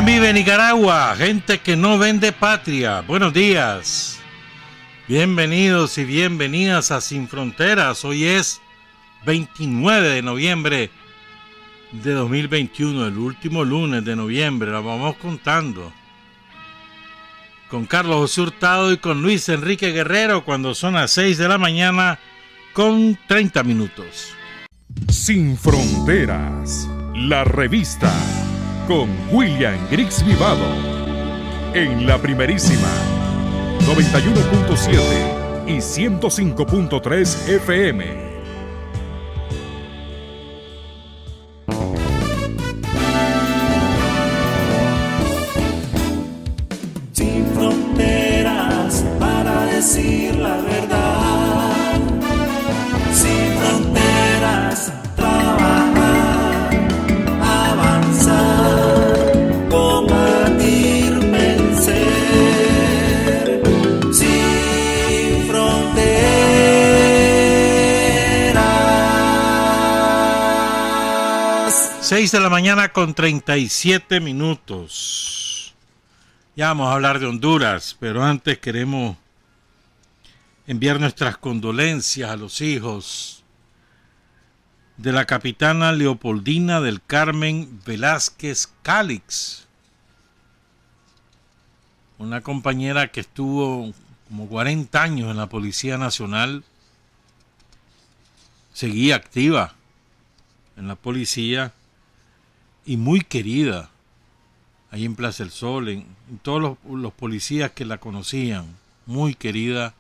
¿Quién vive en Nicaragua? Gente que no vende patria. Buenos días. Bienvenidos y bienvenidas a Sin Fronteras. Hoy es 29 de noviembre de 2021, el último lunes de noviembre. La vamos contando. Con Carlos José Hurtado y con Luis Enrique Guerrero cuando son las 6 de la mañana con 30 minutos. Sin Fronteras, la revista con William Griggs Vivado en la primerísima 91.7 y 105.3 FM. Sin fronteras para decir la verdad, sin fronteras trabajar, avanzar, combatir, vencer, sin fronteras. 6 de la mañana con 37 minutos. Ya vamos a hablar de Honduras, pero antes queremos enviar nuestras condolencias a los hijos de la capitana Leopoldina del Carmen Velázquez Calix, una compañera que estuvo como 40 años en la Policía Nacional, seguía activa en la policía y muy querida ahí en Plaza del Sol, en todos los policías que la conocían, muy querida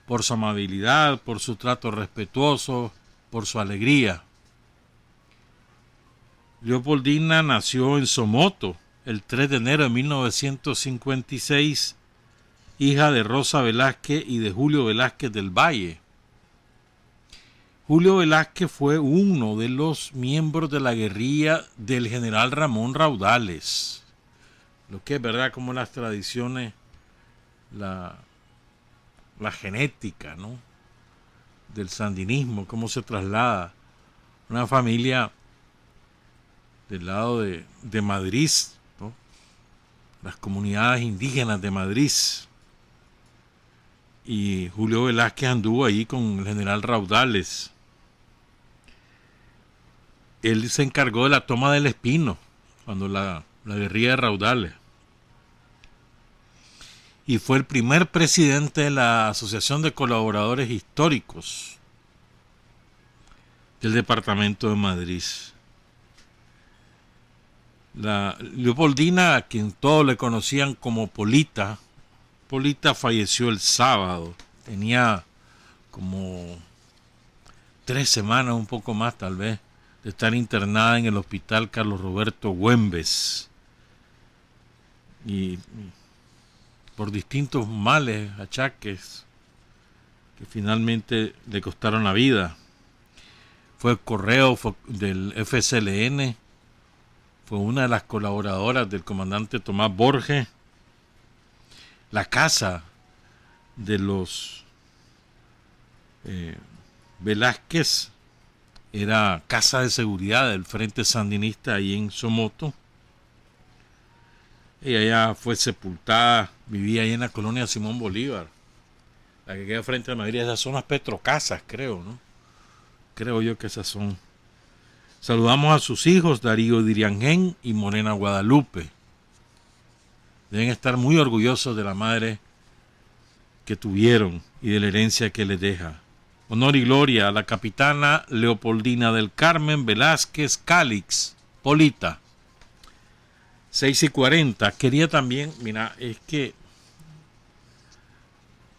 por su amabilidad, por su trato respetuoso, por su alegría. Leopoldina nació en Somoto el 3 de enero de 1956, hija de Rosa Velázquez y de Julio Velázquez del Valle. Julio Velázquez fue uno de los miembros de la guerrilla del general Ramón Raudales. Lo que es verdad, como las tradiciones, la genética, ¿no?, del sandinismo, cómo se traslada. Una familia del lado de Madrid, ¿no?, las comunidades indígenas de Madrid. Y Julio Velázquez anduvo ahí con el general Raudales. Él se encargó de la toma del Espino, cuando la guerrilla de Raudales. Y fue el primer presidente de la Asociación de Colaboradores Históricos del Departamento de Madrid. La Leopoldina, a quien todos le conocían como Polita, falleció el sábado. Tenía como 3 semanas, un poco más tal vez, de estar internada en el hospital Carlos Roberto Güemes. Y por distintos males, achaques, que finalmente le costaron la vida. Fue correo del FCLN, fue una de las colaboradoras del comandante Tomás Borges. La casa de los Velázquez era casa de seguridad del Frente Sandinista ahí en Somoto. Ella ya fue sepultada, vivía ahí en la colonia Simón Bolívar, la que queda frente a Madrid. Esas son las Petrocasas, creo, ¿no? Creo yo que esas son. Saludamos a sus hijos, Darío Diriangén y Morena Guadalupe. Deben estar muy orgullosos de la madre que tuvieron y de la herencia que les deja. Honor y gloria a la capitana Leopoldina del Carmen Velázquez Calix, Polita. 6:40. Quería también, mira, es que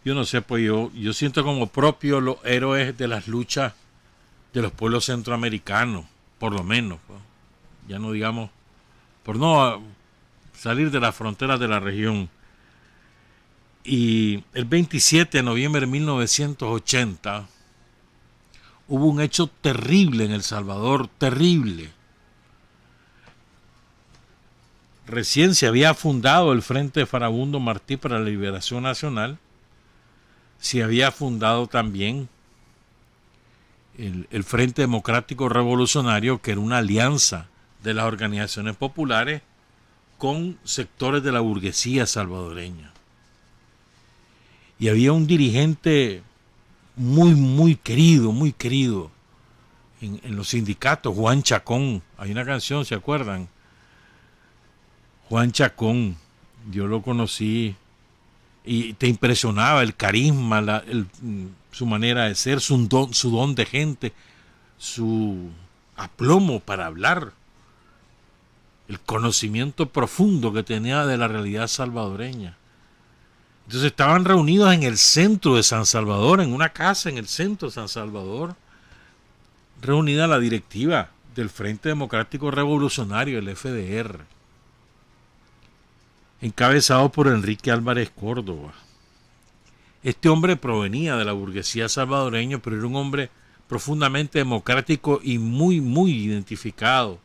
yo no sé, pues yo siento como propio los héroes de las luchas de los pueblos centroamericanos, por lo menos, pues. Ya no digamos, por no salir de las fronteras de la región. Y el 27 de noviembre de 1980 hubo un hecho terrible en El Salvador, terrible. Recién se había fundado el Frente Farabundo Martí para la Liberación Nacional. Se había fundado también el Frente Democrático Revolucionario, que era una alianza de las organizaciones populares con sectores de la burguesía salvadoreña. Y había un dirigente muy querido en los sindicatos, Juan Chacón. Hay una canción, ¿se acuerdan? Juan Chacón, yo lo conocí y te impresionaba el carisma, su manera de ser, su don de gente, su aplomo para hablar, el conocimiento profundo que tenía de la realidad salvadoreña. Entonces estaban reunidos en el centro de San Salvador, en una casa en el centro de San Salvador, reunida la directiva del Frente Democrático Revolucionario, el FDR, encabezado por Enrique Álvarez Córdoba. Este hombre provenía de la burguesía salvadoreña, pero era un hombre profundamente democrático y muy identificado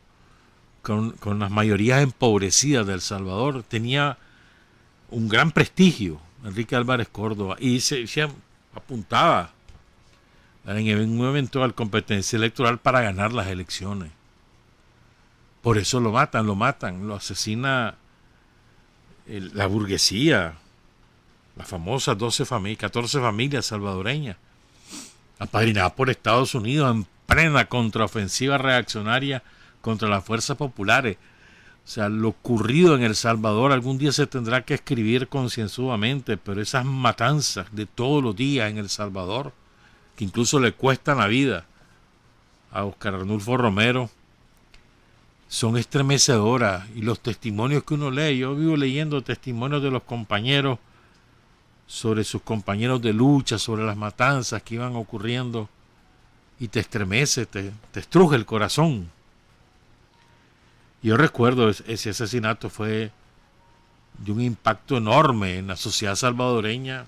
con las mayorías empobrecidas de El Salvador. Tenía un gran prestigio Enrique Álvarez Córdoba y se apuntaba en un eventual competencia electoral para ganar las elecciones. Por eso lo matan, lo asesina la burguesía, las famosas 14 familias salvadoreñas, apadrinadas por Estados Unidos en plena contraofensiva reaccionaria contra las fuerzas populares. O sea, lo ocurrido en El Salvador algún día se tendrá que escribir concienzudamente, pero esas matanzas de todos los días en El Salvador, que incluso le cuestan la vida a Óscar Arnulfo Romero, son estremecedoras. Y los testimonios que uno lee, yo vivo leyendo testimonios de los compañeros sobre sus compañeros de lucha, sobre las matanzas que iban ocurriendo, y te estremece, te estruje el corazón. Yo recuerdo ese asesinato fue de un impacto enorme en la sociedad salvadoreña,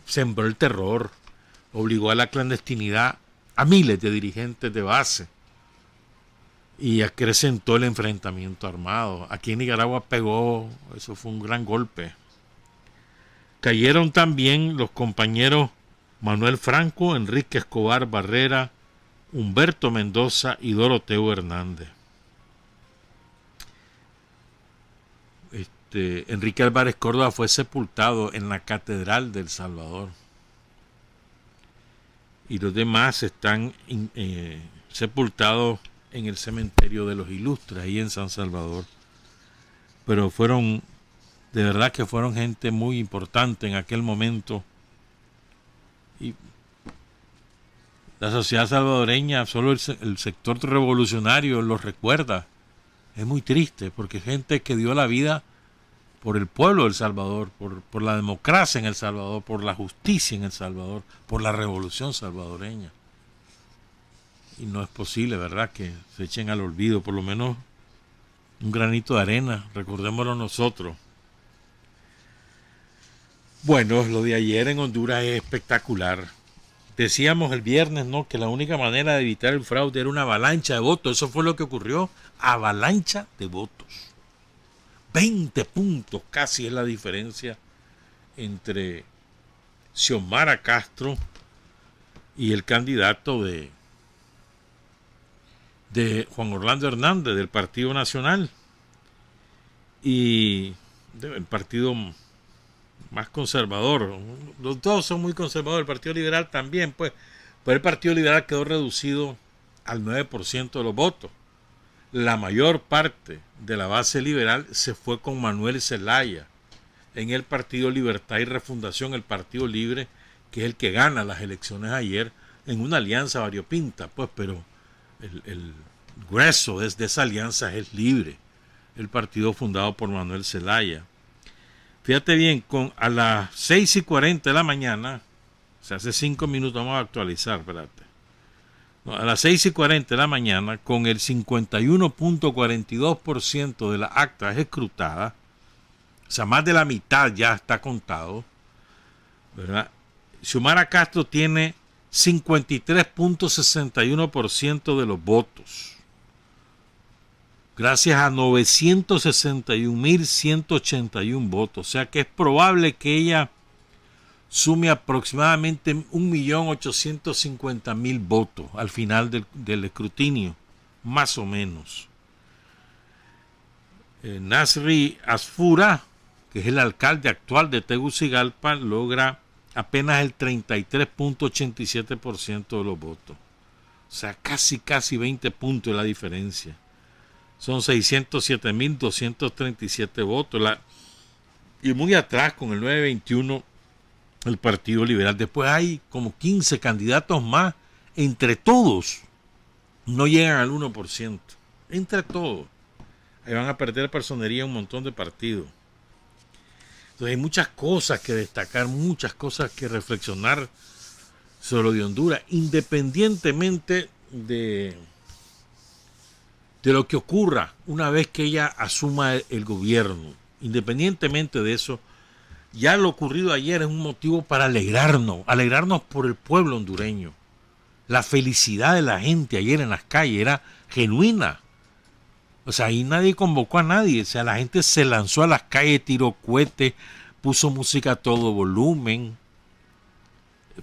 sembró el terror, obligó a la clandestinidad a miles de dirigentes de base y acrecentó el enfrentamiento armado. Aquí en Nicaragua pegó, eso fue un gran golpe. Cayeron también los compañeros Manuel Franco, Enrique Escobar Barrera, Humberto Mendoza y Doroteo Hernández. Enrique Álvarez Córdoba fue sepultado en la Catedral de El Salvador. Y los demás están sepultados en el cementerio de los Ilustres, ahí en San Salvador. Pero de verdad que fueron gente muy importante en aquel momento. Y la sociedad salvadoreña, solo el sector revolucionario los recuerda. Es muy triste porque es gente que dio la vida por el pueblo de El Salvador, por la democracia en El Salvador, por la justicia en El Salvador, por la revolución salvadoreña. Y no es posible, ¿verdad?, que se echen al olvido, por lo menos un granito de arena, recordémoslo nosotros. Bueno, lo de ayer en Honduras es espectacular. Decíamos el viernes, ¿no?, que la única manera de evitar el fraude era una avalancha de votos. Eso fue lo que ocurrió, avalancha de votos. 20 puntos casi es la diferencia entre Xiomara Castro y el candidato de Juan Orlando Hernández del Partido Nacional y el partido más conservador. Los dos son muy conservadores, el Partido Liberal también, pues, pero el Partido Liberal quedó reducido al 9% de los votos. La mayor parte de la base liberal se fue con Manuel Zelaya en el Partido Libertad y Refundación, el Partido Libre, que es el que gana las elecciones ayer en una alianza variopinta, pues, pero el grueso de esa alianza es Libre, el partido fundado por Manuel Zelaya. Fíjate bien, a las 6:40 de la mañana, o sea, hace 5 minutos, vamos a actualizar, espérate. A las 6:40 de la mañana, con el 51.42% de las actas escrutadas, o sea, más de la mitad ya está contado, ¿verdad? Xiomara Castro tiene 53.61% de los votos, gracias a 961.181 votos. O sea que es probable que ella sume aproximadamente 1.850.000 votos al final del escrutinio, más o menos. Nasri Asfura, que es el alcalde actual de Tegucigalpa, logra apenas el 33.87% de los votos. O sea, casi 20 puntos de la diferencia. Son 607.237 votos. Y muy atrás, con el 921, el Partido Liberal. Después hay como 15 candidatos más. Entre todos, no llegan al 1%. Entre todos. Ahí van a perder personería un montón de partidos. Entonces hay muchas cosas que destacar, muchas cosas que reflexionar sobre lo de Honduras, independientemente de lo que ocurra una vez que ella asuma el gobierno. Independientemente de eso, ya lo ocurrido ayer es un motivo para alegrarnos por el pueblo hondureño. La felicidad de la gente ayer en las calles era genuina. O sea, ahí nadie convocó a nadie. O sea, la gente se lanzó a las calles, tiró cohetes, puso música a todo volumen.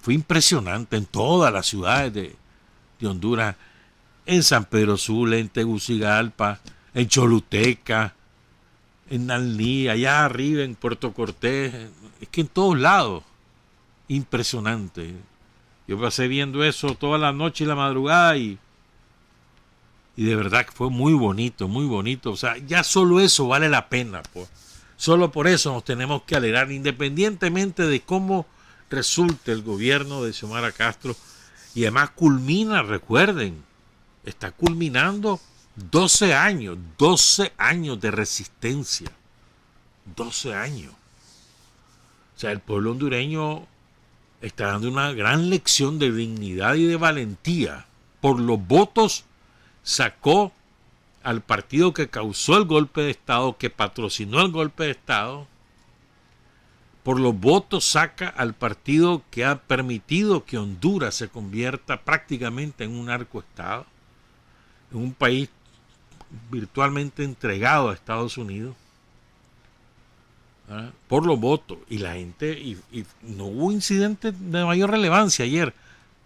Fue impresionante en todas las ciudades de Honduras. En San Pedro Sula, en Tegucigalpa, en Choluteca, en Nalní, allá arriba en Puerto Cortés. Es que en todos lados. Impresionante. Yo pasé viendo eso toda la noche y la madrugada y de verdad que fue muy bonito, muy bonito. O sea, ya solo eso vale la pena, pues. Solo por eso nos tenemos que alegrar, independientemente de cómo resulte el gobierno de Xiomara Castro. Y además culmina, recuerden, está culminando 12 años de resistencia. 12 años. O sea, el pueblo hondureño está dando una gran lección de dignidad y de valentía. Por los votos sacó al partido que causó el golpe de Estado, que patrocinó el golpe de Estado. Por los votos saca al partido que ha permitido que Honduras se convierta prácticamente en un narcoestado, en un país virtualmente entregado a Estados Unidos. Por los votos. Y la gente, y no hubo incidentes de mayor relevancia ayer.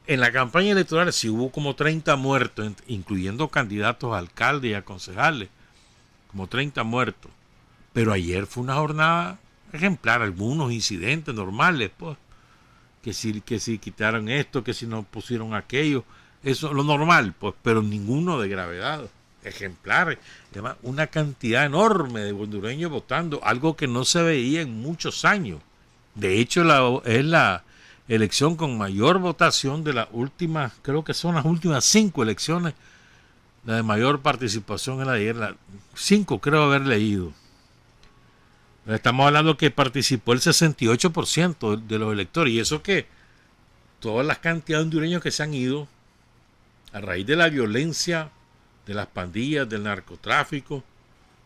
En la campaña electoral sí hubo como 30 muertos, incluyendo candidatos a alcalde y a concejales, como 30 muertos. Pero ayer fue una jornada ejemplar, algunos incidentes normales, pues, que si quitaron esto, que si no pusieron aquello, eso lo normal, pues, pero ninguno de gravedad, ejemplares. Además, una cantidad enorme de hondureños votando, algo que no se veía en muchos años. De hecho, es la elección con mayor votación de las últimas, creo que son las últimas 5 elecciones, la de mayor participación en la de ayer, 5 creo haber leído. Estamos hablando que participó el 68% de los electores, y eso que todas las cantidades de hondureños que se han ido a raíz de la violencia, de las pandillas, del narcotráfico,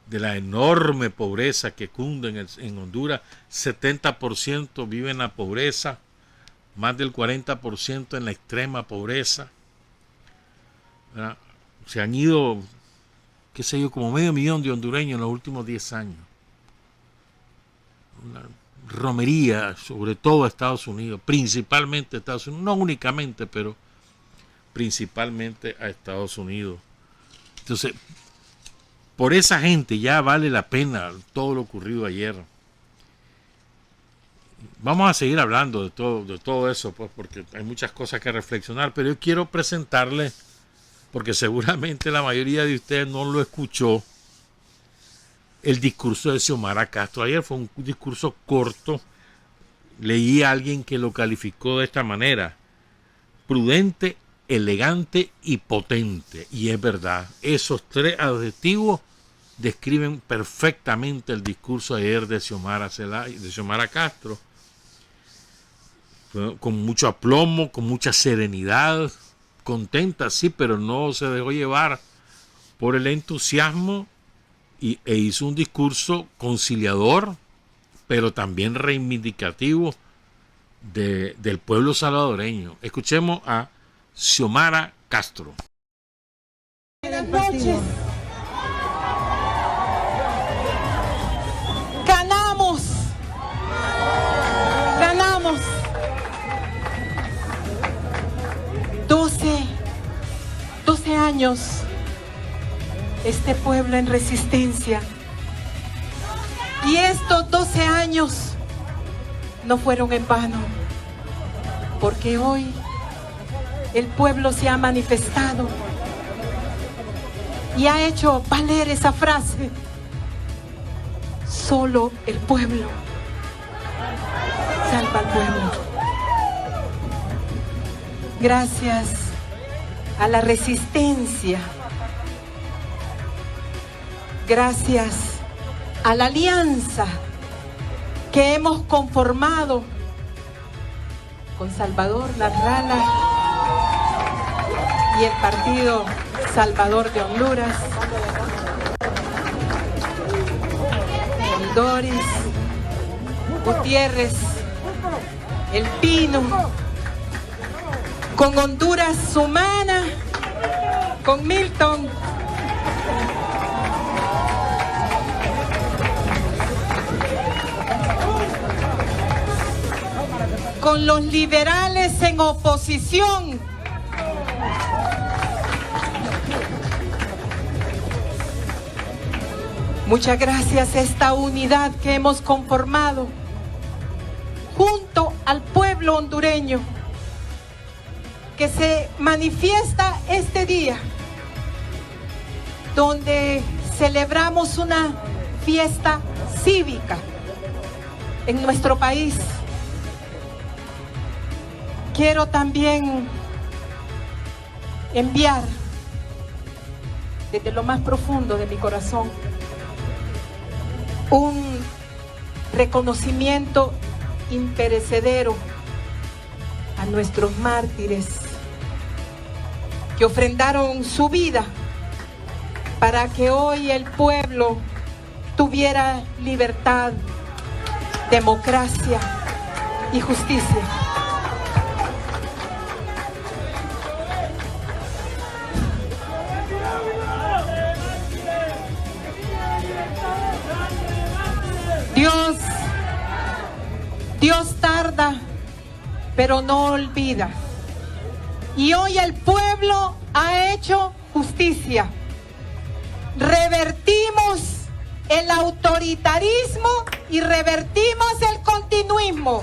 de la enorme pobreza que cunde en Honduras. 70% vive en la pobreza, más del 40% en la extrema pobreza. ¿Verdad? Se han ido, qué sé yo, como 500,000 de hondureños en los últimos 10 años. Una romería, sobre todo a Estados Unidos, principalmente a Estados Unidos, no únicamente, pero principalmente a Estados Unidos. Entonces, por esa gente ya vale la pena todo lo ocurrido ayer. Vamos a seguir hablando de todo eso, pues, porque hay muchas cosas que reflexionar, pero yo quiero presentarles, porque seguramente la mayoría de ustedes no lo escuchó, el discurso de Xiomara Castro. Ayer fue un discurso corto. Leí a alguien que lo calificó de esta manera: prudente, elegante y potente. Y es verdad, esos 3 adjetivos describen perfectamente el discurso ayer de Xiomara Castro. Con mucho aplomo, con mucha serenidad, contenta, sí, pero no se dejó llevar por el entusiasmo e hizo un discurso conciliador, pero también reivindicativo del pueblo salvadoreño. Escuchemos a Xiomara Castro. Buenas noches. Ganamos. 12 años. Este pueblo en resistencia, Y estos 12 años no fueron en vano, porque hoy el pueblo se ha manifestado y ha hecho valer esa frase: solo el pueblo salva al pueblo. Gracias a la resistencia, gracias a la alianza que hemos conformado con Salvador Narrala y el Partido Salvador de Honduras, Doris, Gutiérrez, El Pino, con Honduras Humana, con Milton, con los liberales en oposición, muchas gracias a esta unidad que hemos conformado junto al pueblo hondureño, que se manifiesta este día, donde celebramos una fiesta cívica en nuestro país. Quiero también enviar desde lo más profundo de mi corazón un reconocimiento imperecedero a nuestros mártires que ofrendaron su vida para que hoy el pueblo tuviera libertad, democracia y justicia. Dios tarda, pero no olvida. Y hoy el pueblo ha hecho justicia. Revertimos el autoritarismo y revertimos el continuismo.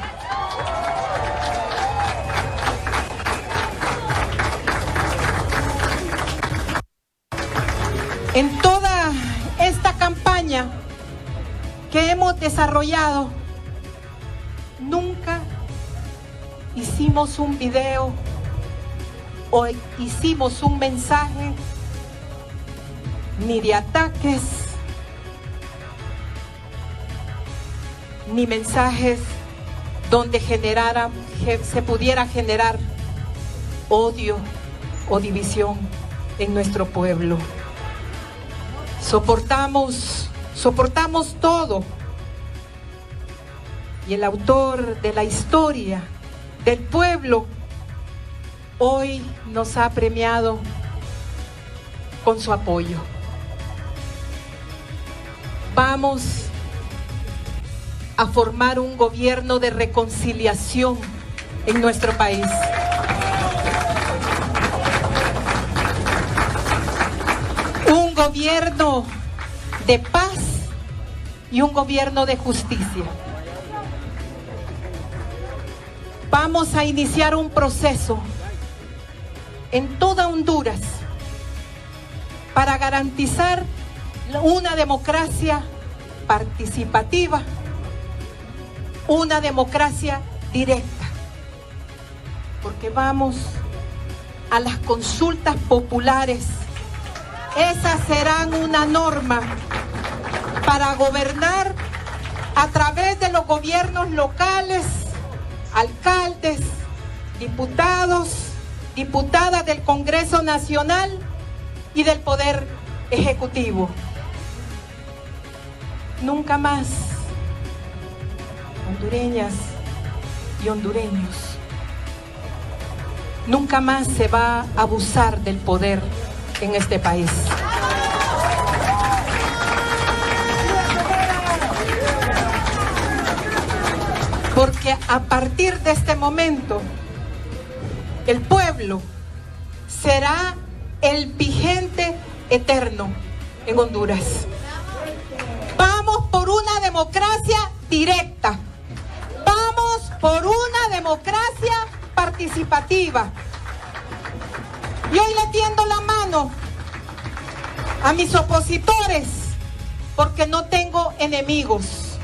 En toda esta campaña que hemos desarrollado, nunca hicimos un video o hicimos un mensaje ni de ataques, ni mensajes donde se pudiera generar odio o división en nuestro pueblo. Soportamos todo. Y el autor de la historia del pueblo hoy nos ha premiado con su apoyo. Vamos a formar un gobierno de reconciliación en nuestro país. Un gobierno de paz y un gobierno de justicia. Vamos a iniciar un proceso en toda Honduras para garantizar una democracia participativa, una democracia directa, porque vamos a las consultas populares. Esas serán una norma para gobernar a través de los gobiernos locales, alcaldes, diputados, diputadas del Congreso Nacional y del Poder Ejecutivo. Nunca más, hondureñas y hondureños, nunca más se va a abusar del poder en este país. Porque a partir de este momento, el pueblo será el vigente eterno en Honduras. Vamos por una democracia democracia directa. Vamos por una democracia participativa. Y hoy le tiendo la mano a mis opositores porque no tengo enemigos.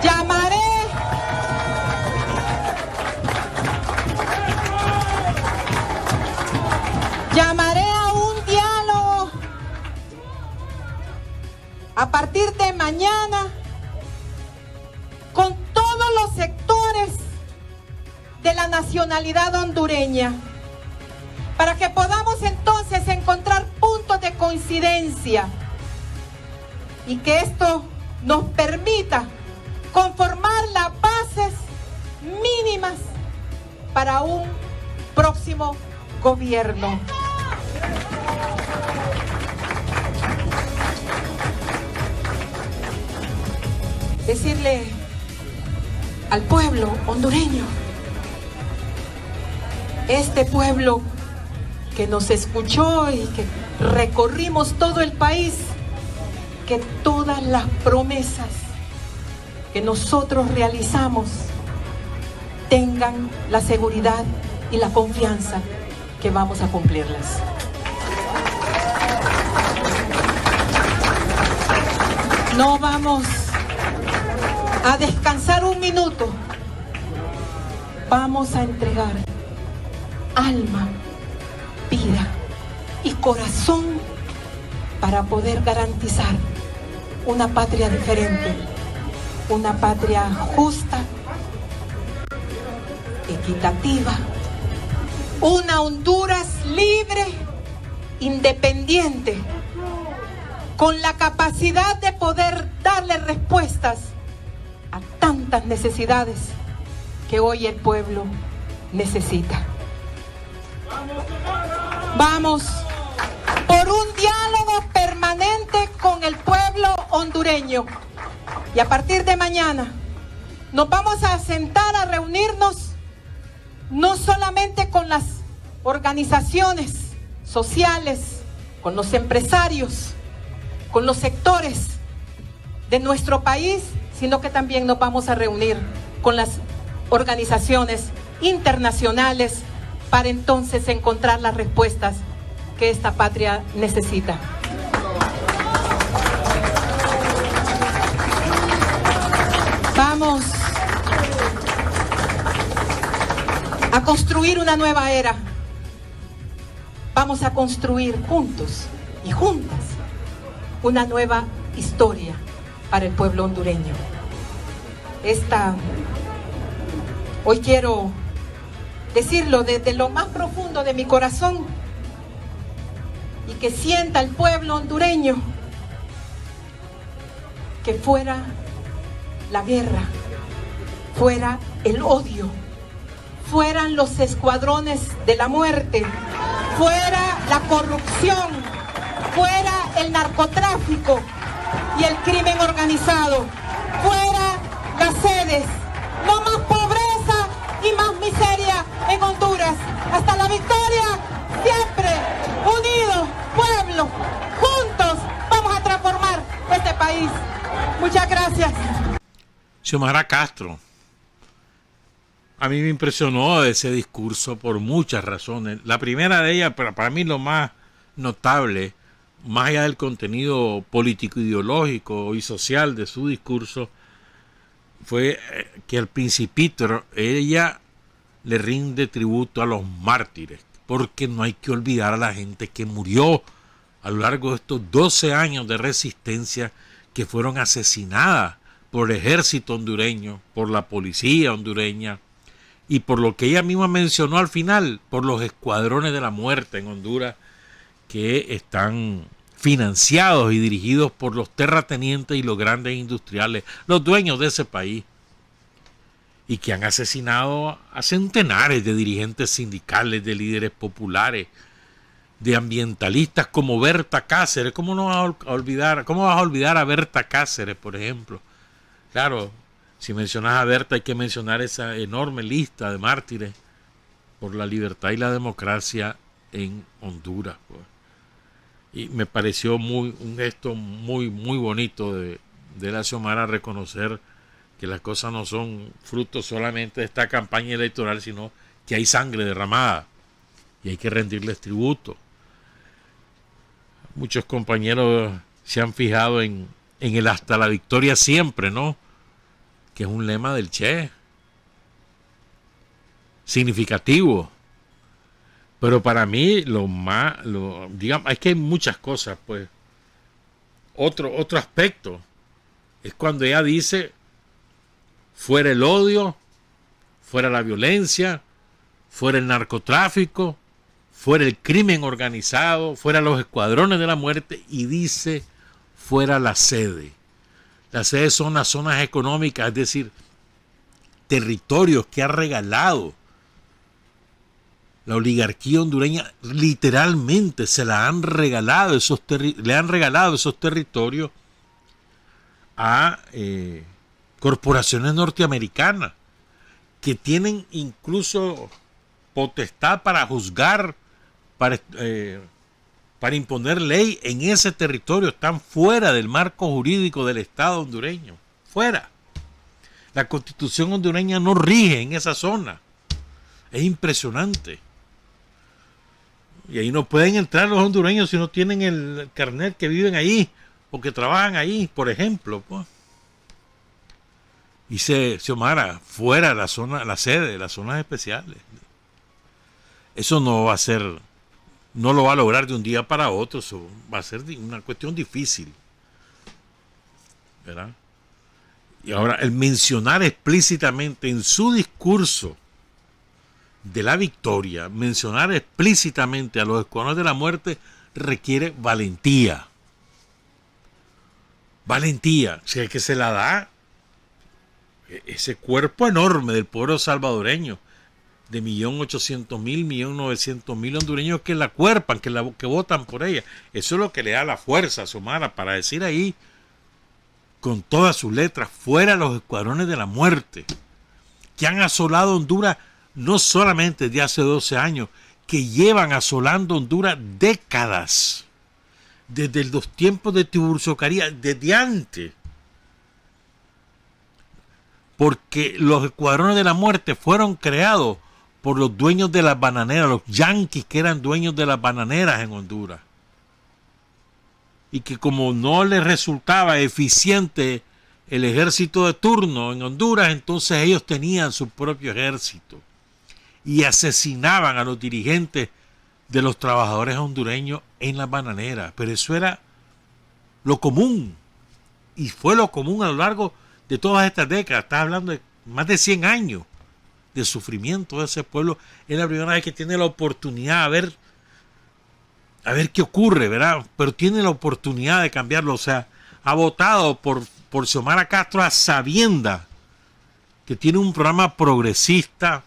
Llamaré a un diálogo a partir de mañana con todos los sectores de la nacionalidad hondureña, para que podamos entonces encontrar puntos de coincidencia y que esto nos permita conformar las bases mínimas para un próximo gobierno. Decirle al pueblo hondureño, este pueblo que nos escuchó y que recorrimos todo el país, que todas las promesas que nosotros realizamos tengan la seguridad y la confianza que vamos a cumplirlas. No vamos a descansar un minuto. Vamos a entregar alma, vida y corazón para poder garantizar una patria diferente, una patria justa, equitativa, una Honduras libre, independiente, con la capacidad de poder darle respuestas a tantas necesidades que hoy el pueblo necesita. Vamos por un diálogo permanente con el pueblo hondureño. Y a partir de mañana nos vamos a sentar a reunirnos no solamente con las organizaciones sociales, con los empresarios, con los sectores de nuestro país, sino que también nos vamos a reunir con las organizaciones internacionales para entonces encontrar las respuestas que esta patria necesita. Vamos a construir una nueva era. Vamos a construir juntos y juntas una nueva historia para el pueblo hondureño. Hoy quiero decirlo desde lo más profundo de mi corazón y que sienta el pueblo hondureño que fuera la guerra, fuera el odio, fueran los escuadrones de la muerte, fuera la corrupción, fuera el narcotráfico y el crimen organizado, fuera las sedes, no más pobreza y más miseria en Honduras. Hasta la victoria, siempre unidos, pueblo, juntos vamos a transformar este país. Muchas gracias. Xiomara Castro, a mí me impresionó ese discurso por muchas razones. La primera de ellas, para mí lo más notable, más allá del contenido político, ideológico y social de su discurso, fue que al principito ella le rinde tributo a los mártires, porque no hay que olvidar a la gente que murió a lo largo de estos 12 años de resistencia, que fueron asesinadas por el ejército hondureño, por la policía hondureña y por lo que ella misma mencionó al final, por los escuadrones de la muerte en Honduras, que están financiados y dirigidos por los terratenientes y los grandes industriales, los dueños de ese país, y que han asesinado a centenares de dirigentes sindicales, de líderes populares, de ambientalistas como Berta Cáceres. ¿Cómo no vas a olvidar? ¿Cómo vas a olvidar a Berta Cáceres, por ejemplo? Claro, si mencionas a Berta hay que mencionar esa enorme lista de mártires por la libertad y la democracia en Honduras, pues. Y me pareció un gesto muy bonito de la Xiomara reconocer que las cosas no son fruto solamente de esta campaña electoral, sino que hay sangre derramada y hay que rendirles tributo. Muchos compañeros se han fijado en el hasta la victoria siempre, ¿no? Que es un lema del Che. Significativo. Pero para mí digamos, es que hay muchas cosas, pues. Otro aspecto es cuando ella dice fuera el odio, fuera la violencia, fuera el narcotráfico, fuera el crimen organizado, fuera los escuadrones de la muerte, y dice fuera la sede. Las sedes son las zonas económicas, es decir, territorios que ha regalado la oligarquía hondureña. Literalmente se la han regalado le han regalado esos territorios a corporaciones norteamericanas que tienen incluso potestad para juzgar, para imponer ley en ese territorio. Están fuera del marco jurídico del Estado hondureño. Fuera. La Constitución hondureña no rige en esa zona. Es impresionante. Y ahí no pueden entrar los hondureños si no tienen el carnet, que viven ahí o que trabajan ahí, por ejemplo. Pues. Dice Xiomara, fuera la zona, la sede, las zonas especiales. Eso no va a ser, no lo va a lograr de un día para otro. Eso va a ser una cuestión difícil, ¿verdad? Y ahora, el mencionar explícitamente en su discurso de la victoria, mencionar explícitamente a los escuadrones de la muerte requiere valentía. Valentía, o sea, que se la da ese cuerpo enorme del pueblo salvadoreño, de 1.800.000, 1.900.000 hondureños que la cuerpan, que votan por ella. Eso es lo que le da la fuerza a Xiomara para decir ahí, con todas sus letras, fuera los escuadrones de la muerte, que han asolado Honduras no solamente desde hace 12 años, que llevan asolando Honduras décadas, desde los tiempos de Tiburcio Carías, desde antes. Porque los escuadrones de la muerte fueron creados por los dueños de las bananeras, los yanquis que eran dueños de las bananeras en Honduras. Y que como no les resultaba eficiente el ejército de turno en Honduras, entonces ellos tenían su propio ejército y asesinaban a los dirigentes de los trabajadores hondureños en las bananeras. Pero eso era lo común, y fue lo común a lo largo de todas estas décadas. Estás hablando de más de 100 años de sufrimiento de ese pueblo. Es la primera vez que tiene la oportunidad a ver qué ocurre, ¿verdad? Pero tiene la oportunidad de cambiarlo. O sea, ha votado por Xiomara Castro a sabiendas que tiene un programa progresista,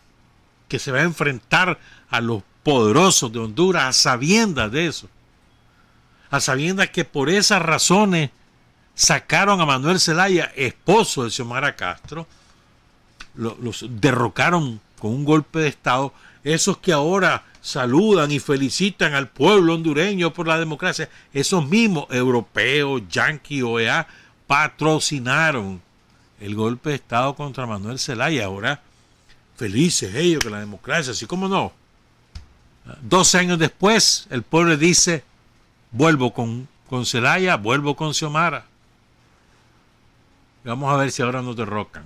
que se va a enfrentar a los poderosos de Honduras, a sabiendas de eso. A sabiendas que por esas razones sacaron a Manuel Zelaya, esposo de Xiomara Castro, los derrocaron con un golpe de Estado. Esos que ahora saludan y felicitan al pueblo hondureño por la democracia, esos mismos europeos, yanquis, OEA, patrocinaron el golpe de Estado contra Manuel Zelaya. Ahora, felices ellos con la democracia, así como no. 12 años después, el pueblo dice, vuelvo con Zelaya, vuelvo con Xiomara. Vamos a ver si ahora nos derrocan.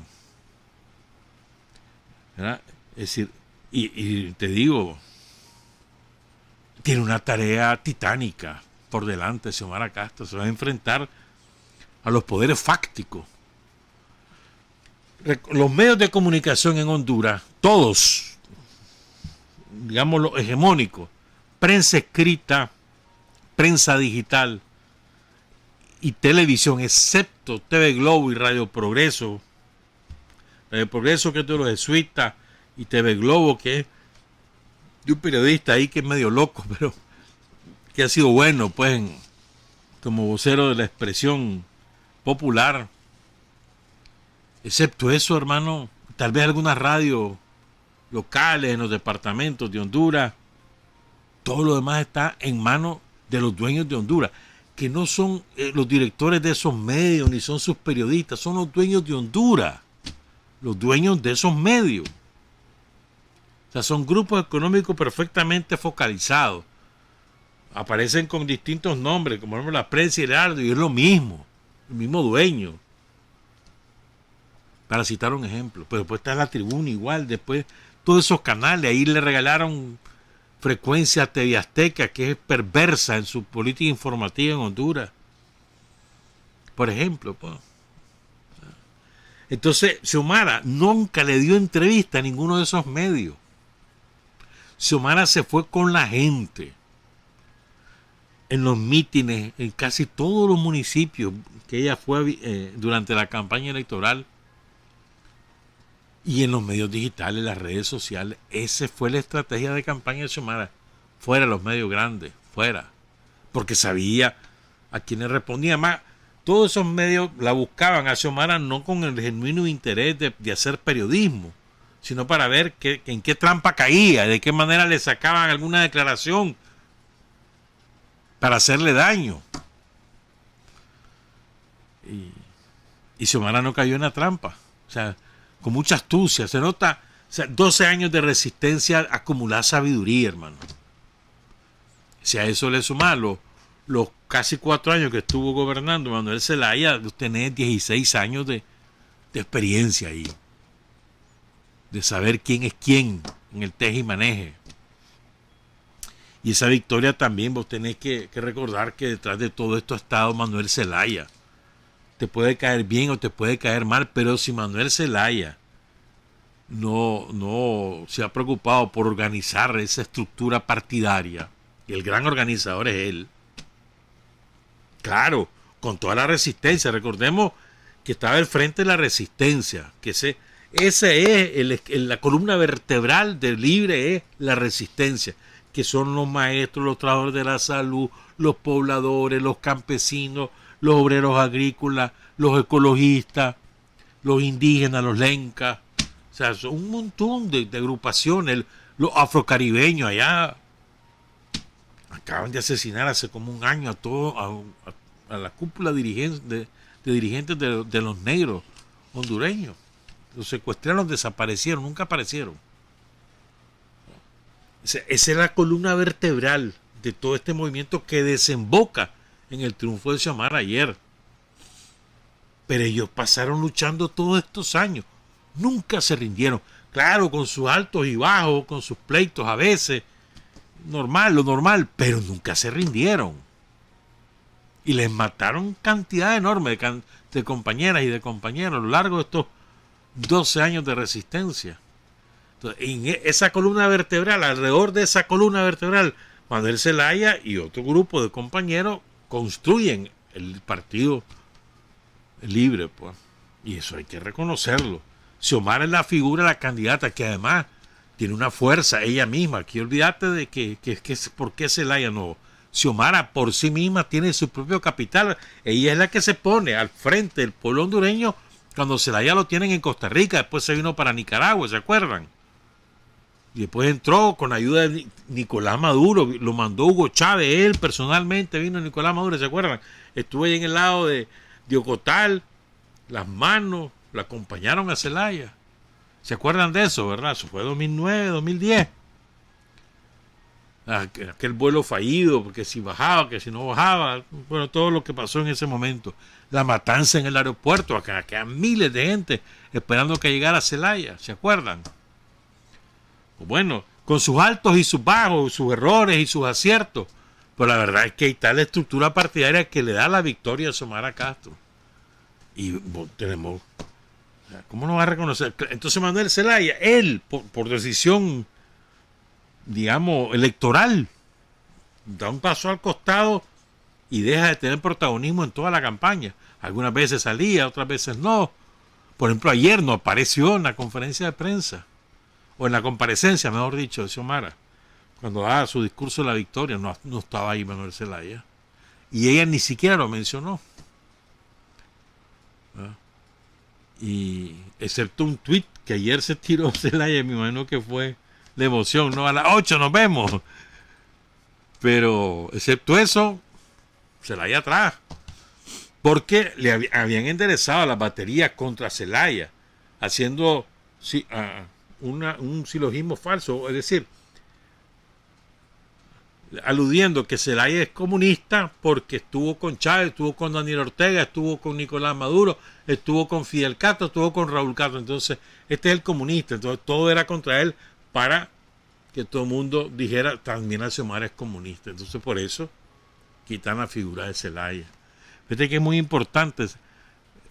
¿Verdad? Es decir, y te digo, tiene una tarea titánica por delante Xiomara Castro. Se va a enfrentar a los poderes fácticos. Los medios de comunicación en Honduras, todos, digamos los hegemónicos, prensa escrita, prensa digital y televisión, excepto TV Globo y Radio Progreso. Radio Progreso, que es de los jesuitas, y TV Globo, que es de un periodista ahí que es medio loco, pero que ha sido bueno, pues, como vocero de la expresión popular. Excepto eso, hermano, tal vez algunas radios locales en los departamentos de Honduras, todo lo demás está en manos de los dueños de Honduras, que no son los directores de esos medios, ni son sus periodistas, son los dueños de Honduras, los dueños de esos medios. O sea, son grupos económicos perfectamente focalizados. Aparecen con distintos nombres, como por ejemplo la Prensa y el Heraldo, y es lo mismo, el mismo dueño. Para citar un ejemplo. Pero después está la Tribuna igual, después todos esos canales, ahí le regalaron frecuencia a TV Azteca, que es perversa en su política informativa en Honduras. Por ejemplo, pues. Entonces, Xiomara nunca le dio entrevista a ninguno de esos medios. Xiomara se fue con la gente en los mítines en casi todos los municipios que ella fue durante la campaña electoral y en los medios digitales, las redes sociales. Esa fue la estrategia de campaña de Xiomara. Fuera los medios grandes, fuera. Porque sabía a quiénes respondía. Más, todos esos medios la buscaban a Xiomara no con el genuino interés de hacer periodismo, sino para ver en qué trampa caía, de qué manera le sacaban alguna declaración para hacerle daño. Y Xiomara no cayó en la trampa. O sea, con mucha astucia. Se nota, o sea, 12 años de resistencia, acumular sabiduría, hermano. Si a eso le suma los casi 4 años que estuvo gobernando Manuel Zelaya, tener 16 años de experiencia ahí. De saber quién es quién en el teje y maneje. Y esa victoria también vos tenés que recordar que detrás de todo esto ha estado Manuel Zelaya. Te puede caer bien o te puede caer mal, pero si Manuel Zelaya no se ha preocupado por organizar esa estructura partidaria, y el gran organizador es él, claro, con toda la resistencia. Recordemos que estaba al frente de la resistencia, que ese es la columna vertebral del Libre, es la resistencia, que son los maestros, los trabajadores de la salud, los pobladores, los campesinos, los obreros agrícolas, los ecologistas, los indígenas, los lencas. O sea, son un montón de agrupaciones. Los afrocaribeños allá acaban de asesinar hace como un año a la cúpula de dirigentes de los negros hondureños. Los secuestraron, desaparecieron, nunca aparecieron. Esa es la columna vertebral de todo este movimiento que desemboca en el triunfo de Xiomara ayer. Pero ellos pasaron luchando todos estos años. Nunca se rindieron. Claro, con sus altos y bajos, con sus pleitos a veces. Lo normal. Pero nunca se rindieron. Y les mataron cantidad enorme de compañeras y de compañeros a lo largo de estos 12 años de resistencia. Entonces, en esa columna vertebral, alrededor de esa columna vertebral, Manuel Zelaya y otro grupo de compañeros construyen el Partido Libre, pues. Y eso hay que reconocerlo. Xiomara es la figura, la candidata, que además tiene una fuerza ella misma. Aquí olvídate de que por qué Zelaya no. Xiomara por sí misma tiene su propio capital. Ella es la que se pone al frente del pueblo hondureño cuando Zelaya lo tienen en Costa Rica. Después se vino para Nicaragua, ¿se acuerdan? Y después entró con ayuda de Nicolás Maduro, lo mandó Hugo Chávez, él personalmente vino Nicolás Maduro, ¿se acuerdan? Estuve ahí en el lado de Ocotal, las manos, la acompañaron a Zelaya. ¿Se acuerdan de eso, verdad? Eso fue 2009, 2010. Aquel vuelo fallido, porque si bajaba, que si no bajaba, bueno, todo lo que pasó en ese momento. La matanza en el aeropuerto, acá quedan miles de gente esperando que llegara Zelaya, ¿se acuerdan? Bueno, con sus altos y sus bajos, sus errores y sus aciertos, pero la verdad es que ahí está la estructura partidaria que le da la victoria a Xiomara Castro. Y tenemos, ¿cómo no va a reconocer? Entonces Manuel Zelaya, él, por decisión, digamos, electoral, da un paso al costado y deja de tener protagonismo en toda la campaña. Algunas veces salía, otras veces no. Por ejemplo, ayer no apareció en la conferencia de prensa, o en la comparecencia, mejor dicho, de Xiomara, cuando daba su discurso de la victoria. No estaba ahí Manuel Zelaya. Y ella ni siquiera lo mencionó. Y excepto un tuit que ayer se tiró Zelaya, me imagino que fue de emoción, ¿no? A las 8 nos vemos. Pero excepto eso, Celaya atrás. Porque le habían enderezado las baterías contra Celaya, haciendo un silogismo falso, es decir, aludiendo que Celaya es comunista porque estuvo con Chávez, estuvo con Daniel Ortega, estuvo con Nicolás Maduro, estuvo con Fidel Castro, estuvo con Raúl Castro. Entonces, este es el comunista. Entonces, todo era contra él para que todo el mundo dijera también a Xiomara es comunista. Entonces, por eso quitan la figura de Celaya. Fíjate que es muy importante,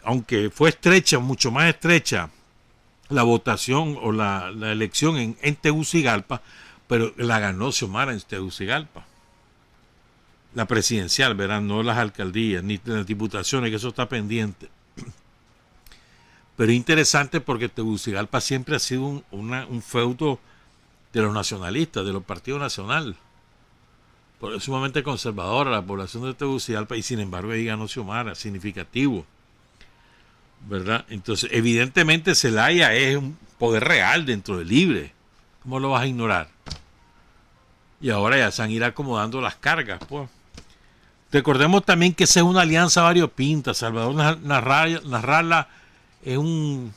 aunque fue estrecha, mucho más estrecha la votación o la elección en Tegucigalpa, pero la ganó Xiomara en Tegucigalpa. La presidencial, ¿verdad? No las alcaldías, ni las diputaciones, que eso está pendiente. Pero es interesante porque Tegucigalpa siempre ha sido un feudo de los nacionalistas, de los partidos nacionales. Es sumamente conservadora la población de Tegucigalpa y sin embargo ahí ganó Xiomara, significativo, ¿verdad? Entonces, evidentemente Celaya es un poder real dentro del Libre. ¿Cómo lo vas a ignorar? Y ahora ya se han ido acomodando las cargas, pues. Recordemos también que esa es una alianza variopinta. Salvador Narrala es un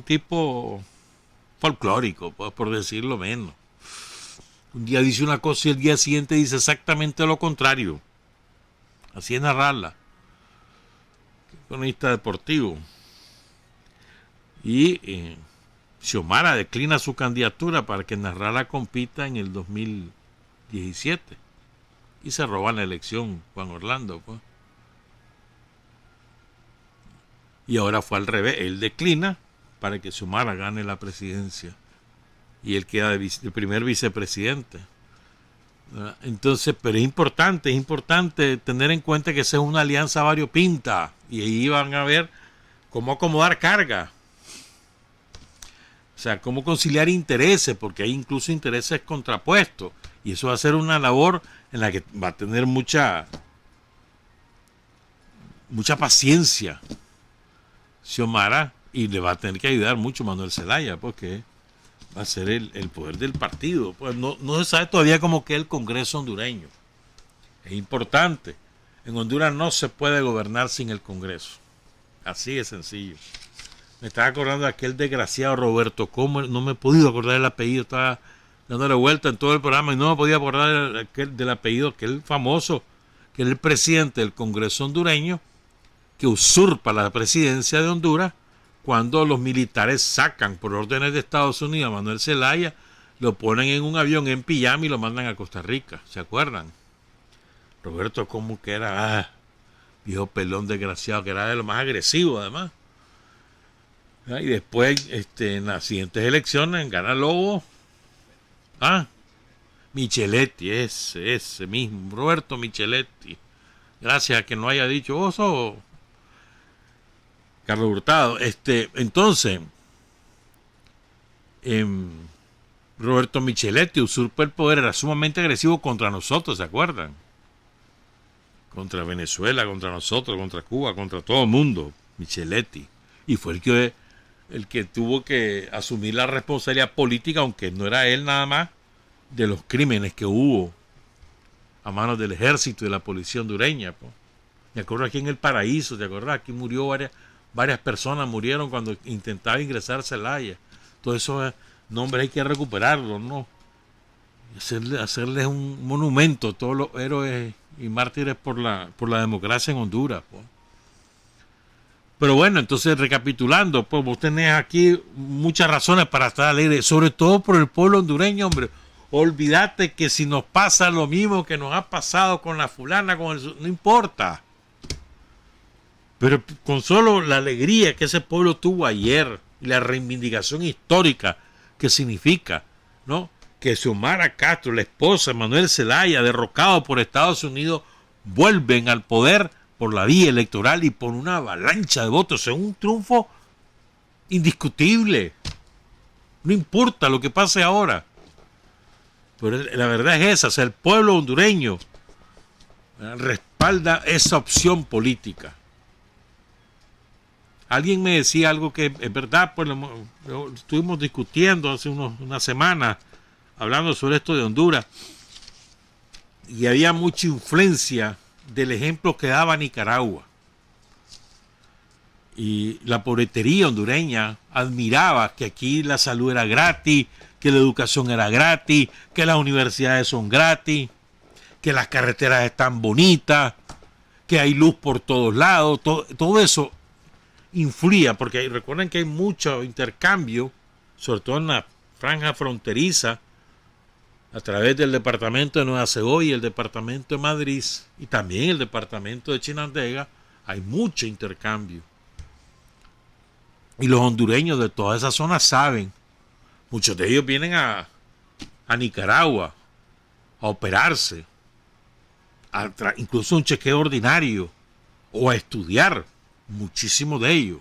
tipo folclórico, pues, por decirlo menos. Un día dice una cosa y el día siguiente dice exactamente lo contrario. Así es Narrala, cronista deportivo. Y Xiomara declina su candidatura para que Narrala compita en el 2017. Y se roba la elección Juan Orlando, pues. Y ahora fue al revés. Él declina para que Xiomara gane la presidencia. Y él queda el primer vicepresidente. Entonces, pero es importante tener en cuenta que esa es una alianza variopinta. Y ahí van a ver cómo acomodar carga. O sea, cómo conciliar intereses, porque hay incluso intereses contrapuestos. Y eso va a ser una labor en la que va a tener mucha paciencia Xiomara, y le va a tener que ayudar mucho Manuel Zelaya, porque va a ser el poder del partido. Pues no se sabe todavía cómo queda el Congreso hondureño. Es importante. En Honduras no se puede gobernar sin el Congreso. Así de sencillo. Me estaba acordando de aquel desgraciado Roberto Comer, no me he podido acordar del apellido, estaba dándole vuelta en todo el programa y no me podía acordar del apellido, aquel famoso, que era el presidente del Congreso hondureño, que usurpa la presidencia de Honduras cuando los militares sacan por órdenes de Estados Unidos a Manuel Zelaya, lo ponen en un avión en pijama y lo mandan a Costa Rica. ¿Se acuerdan? Roberto Comer, que era viejo pelón desgraciado, que era de lo más agresivo además. Y después, en las siguientes elecciones, gana Lobo. Micheletti, ese mismo, Roberto Micheletti. Gracias a que no haya dicho oso Carlos Hurtado. Entonces, Roberto Micheletti usurpa el poder, era sumamente agresivo contra nosotros, ¿se acuerdan? Contra Venezuela, contra nosotros, contra Cuba, contra todo el mundo, Micheletti. Y fue el que tuvo que asumir la responsabilidad política, aunque no era él nada más, de los crímenes que hubo a manos del ejército y de la policía hondureña. Pues. Me acuerdo aquí en El Paraíso, ¿te acuerdas? Aquí murió varias personas, murieron cuando intentaba ingresar a Zelaya. Todos esos nombres hay que recuperarlos, ¿no? Hacerles un monumento a todos los héroes y mártires por la democracia en Honduras. Pues. Pero bueno, entonces recapitulando, pues vos tenés aquí muchas razones para estar alegre, sobre todo por el pueblo hondureño, hombre. Olvídate que si nos pasa lo mismo que nos ha pasado con la fulana, no importa. Pero con solo la alegría que ese pueblo tuvo ayer y la reivindicación histórica que significa, ¿no? Que Xiomara Castro, la esposa de Manuel Zelaya, derrocado por Estados Unidos, vuelven al poder por la vía electoral y por una avalancha de votos. Es un triunfo indiscutible. No importa lo que pase ahora. Pero la verdad es esa, o sea, el pueblo hondureño respalda esa opción política. Alguien me decía algo que es verdad, pues estuvimos discutiendo hace unas semanas, hablando sobre esto de Honduras, y había mucha influencia del ejemplo que daba Nicaragua. Y la pobretería hondureña admiraba que aquí la salud era gratis, que la educación era gratis, que las universidades son gratis, que las carreteras están bonitas, que hay luz por todos lados. Todo eso influía, porque recuerden que hay mucho intercambio, sobre todo en la franja fronteriza, a través del departamento de Nueva Segovia y el departamento de Madrid, y también el departamento de Chinandega, hay mucho intercambio. Y los hondureños de toda esa zona saben, muchos de ellos vienen a Nicaragua a operarse, incluso un chequeo ordinario, o a estudiar, muchísimos de ellos.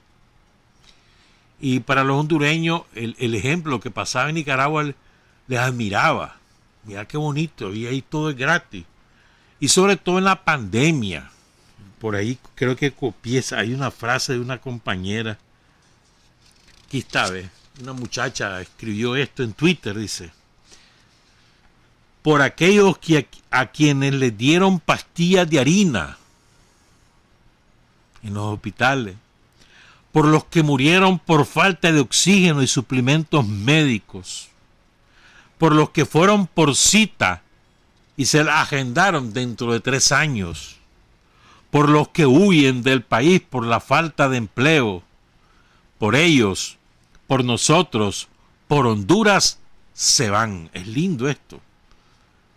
Y para los hondureños, el ejemplo que pasaba en Nicaragua les admiraba. Mira qué bonito, y ahí todo es gratis. Y sobre todo en la pandemia, por ahí creo que copié, hay una frase de una compañera. Aquí está, ¿ves? Una muchacha escribió esto en Twitter, dice: por aquellos a quienes les dieron pastillas de harina en los hospitales, por los que murieron por falta de oxígeno y suplementos médicos, por los que fueron por cita y se la agendaron dentro de 3 años, por los que huyen del país por la falta de empleo, por ellos, por nosotros, por Honduras, se van. Es lindo esto.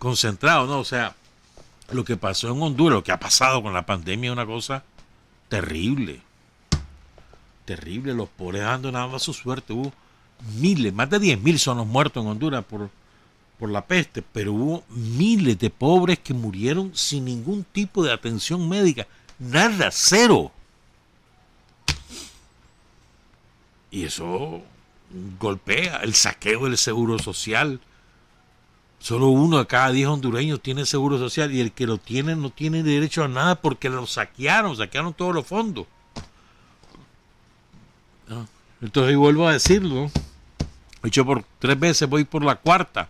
Concentrado, ¿no? O sea, lo que pasó en Honduras, lo que ha pasado con la pandemia es una cosa terrible. Terrible. Los pobres abandonaban su suerte. Hubo miles, más de 10.000 son los muertos en Honduras por la peste, pero hubo miles de pobres que murieron sin ningún tipo de atención médica. Nada, cero. Y eso golpea el saqueo del seguro social. Solo 1 de cada 10 hondureños tiene seguro social, y el que lo tiene no tiene derecho a nada porque lo saquearon todos los fondos. Entonces, y vuelvo a decirlo, hecho por 3 veces, voy por la 4ª.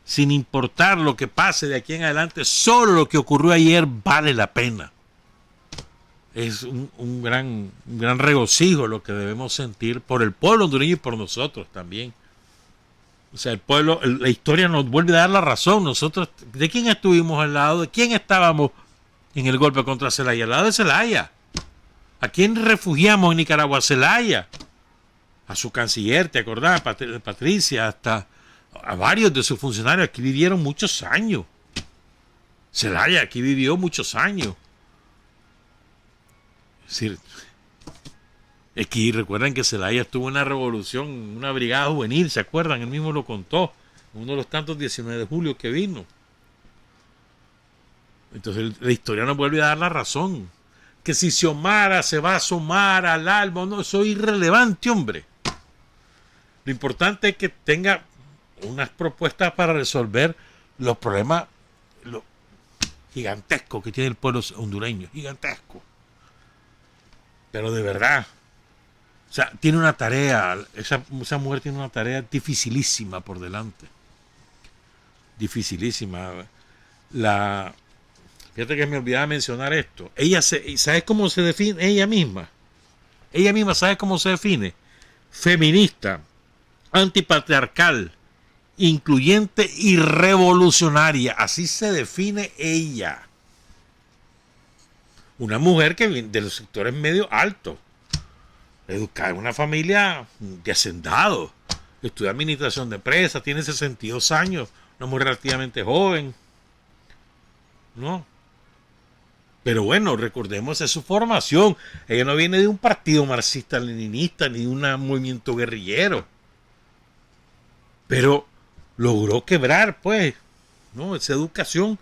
Sin importar lo que pase de aquí en adelante, solo lo que ocurrió ayer vale la pena. Es un gran regocijo lo que debemos sentir por el pueblo hondureño y por nosotros también. O sea, el pueblo, la historia nos vuelve a dar la razón. Nosotros, ¿de quién estuvimos al lado? ¿De quién estábamos en el golpe contra Zelaya? Al lado de Zelaya. ¿A quién refugiamos en Nicaragua? A Zelaya. A su canciller, ¿te acordás? Patricia, hasta a varios de sus funcionarios. Aquí vivieron muchos años. Zelaya aquí vivió muchos años. Es decir, aquí recuerdan que Zelaya tuvo una revolución, una brigada juvenil, ¿se acuerdan? Él mismo lo contó, uno de los tantos 19 de julio que vino. Entonces la historia nos vuelve a dar la razón. Que si Xiomara se va a asomar al alma, no, eso es irrelevante, hombre. Lo importante es que tenga unas propuestas para resolver los problemas gigantescos que tiene el pueblo hondureño, gigantesco. Pero de verdad, o sea, tiene una tarea, esa mujer tiene una tarea dificilísima por delante. Dificilísima. Fíjate que me olvidaba mencionar esto. ¿Sabe cómo se define ella misma? Ella misma sabe cómo se define. Feminista, antipatriarcal, incluyente y revolucionaria. Así se define ella. Una mujer que viene de los sectores medio altos, educada en una familia de hacendados, estudia administración de empresas, tiene 62 años, una mujer relativamente joven, ¿no? Pero bueno, recordemos, es su formación. Ella no viene de un partido marxista-leninista ni de un movimiento guerrillero, pero logró quebrar, pues, ¿no?, esa educación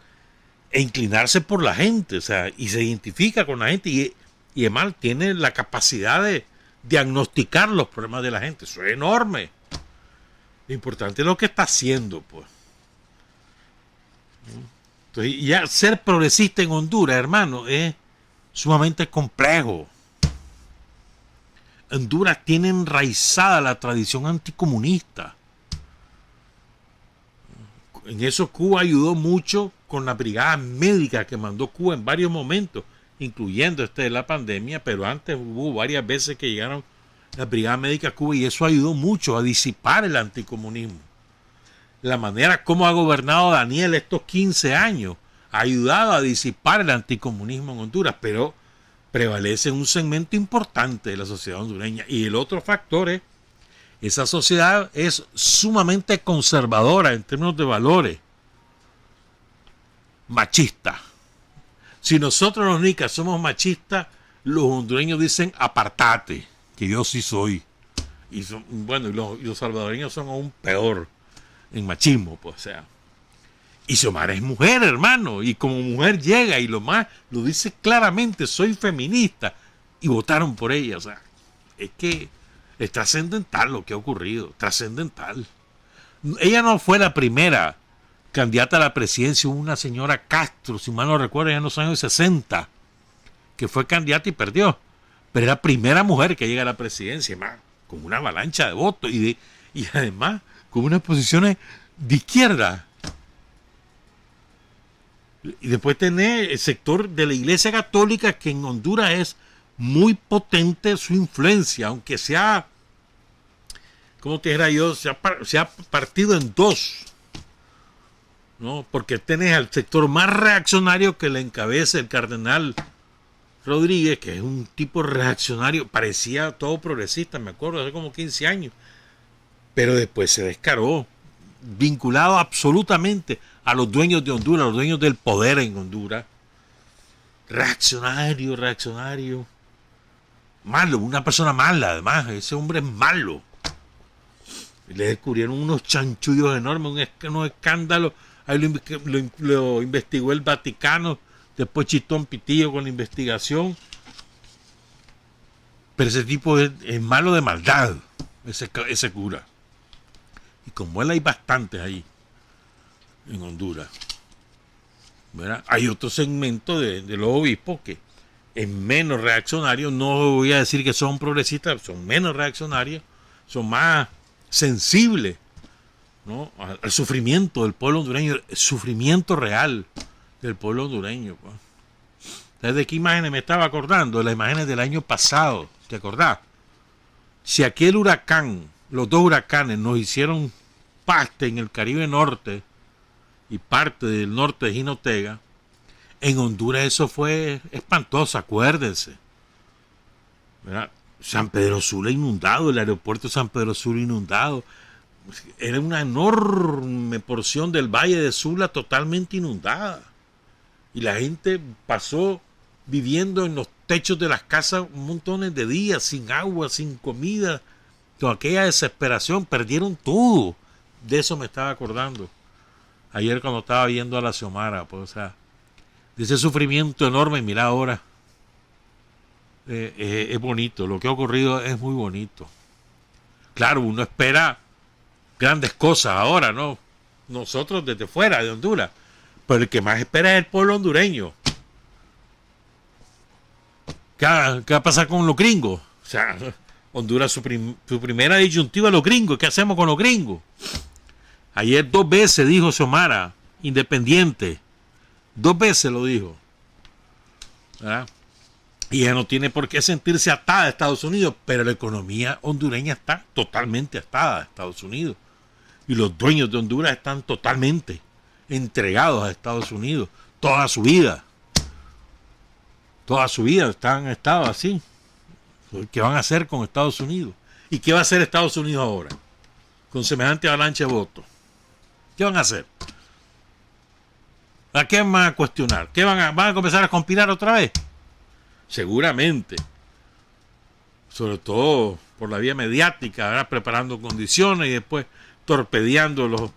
e inclinarse por la gente, o sea, y se identifica con la gente y además tiene la capacidad de diagnosticar los problemas de la gente. Eso es enorme. Lo importante es lo que está haciendo, pues. Entonces, ya ser progresista en Honduras, hermano, es sumamente complejo. Honduras tiene enraizada la tradición anticomunista. en eso Cuba ayudó mucho con la brigada médica que mandó Cuba en varios momentos, incluyendo de la pandemia, pero antes hubo varias veces que llegaron las brigadas médicas a Cuba y eso ayudó mucho a disipar el anticomunismo. La manera como ha gobernado Daniel estos 15 años ha ayudado a disipar el anticomunismo en Honduras, pero prevalece un segmento importante de la sociedad hondureña. Y el otro factor es, esa sociedad es sumamente conservadora en términos de valores, machista. Si nosotros los nicas somos machistas, los hondureños dicen apartate, que yo sí soy. Y los salvadoreños son aún peor en machismo, pues, o sea. Y Xiomara es mujer, hermano, y como mujer llega y lo dice claramente, soy feminista, y votaron por ella, o sea, es que es trascendental lo que ha ocurrido, trascendental. Ella no fue la primera candidata a la presidencia, hubo una señora Castro, si mal no recuerdo, ya en los años 60, que fue candidata y perdió, pero era la primera mujer que llega a la presidencia, más, con una avalancha de votos, y además con unas posiciones de izquierda. Y después tenés el sector de la Iglesia Católica, que en Honduras es muy potente su influencia, aunque sea, ¿cómo te dijera yo? Se ha partido en dos, ¿no? Porque tenés al sector más reaccionario que le encabeza el cardenal Rodríguez, que es un tipo reaccionario, parecía todo progresista, me acuerdo, hace como 15 años, pero después se descaró, vinculado absolutamente a los dueños de Honduras, a los dueños del poder en Honduras. Reaccionario, malo, una persona mala, además, ese hombre es malo. Le descubrieron unos chanchullos enormes, unos escándalos, ahí lo investigó el Vaticano, después Chitón Pitillo con la investigación. Pero ese tipo es malo de maldad, ese cura. Y como él hay bastantes ahí en Honduras, ¿verdad? Hay otro segmento de los obispos que es menos reaccionario, no voy a decir que son progresistas, son menos reaccionarios, son más sensibles, ¿no? Al sufrimiento del pueblo hondureño, el sufrimiento real del pueblo hondureño, pues. ¿Sabes de qué imágenes me estaba acordando? De las imágenes del año pasado, ¿te acordás? Si aquel huracán, los dos huracanes nos hicieron parte en el Caribe Norte y parte del norte de Jinotega, en Honduras eso fue espantoso, acuérdense, ¿verdad? San Pedro Sula inundado, el aeropuerto de San Pedro Sula inundado, era una enorme porción del Valle de Sula totalmente inundada, y la gente pasó viviendo en los techos de las casas montones de días, sin agua, sin comida, con aquella desesperación, perdieron todo. De eso me estaba acordando ayer cuando estaba viendo a la Xiomara, pues, o sea, de ese sufrimiento enorme. Y mira ahora, es bonito, lo que ha ocurrido es muy bonito. Claro, uno espera grandes cosas ahora, ¿no? Nosotros desde fuera de Honduras, pero el que más espera es el pueblo hondureño. ¿Qué va a pasar con los gringos? O sea, Honduras, su primera disyuntiva a los gringos. ¿Qué hacemos con los gringos? Ayer 2 veces dijo Xiomara, independiente. 2 veces lo dijo, ¿verdad? Y ella no tiene por qué sentirse atada a Estados Unidos, pero la economía hondureña está totalmente atada a Estados Unidos. Y los dueños de Honduras están totalmente entregados a Estados Unidos. Toda su vida han estado así. ¿Qué van a hacer con Estados Unidos? ¿Y qué va a hacer Estados Unidos ahora? Con semejante avalancha de votos. ¿Qué van a hacer? ¿A qué van a cuestionar? ¿Qué van a comenzar a conspirar otra vez? Seguramente. Sobre todo por la vía mediática, ¿verdad? Preparando condiciones y después torpedeando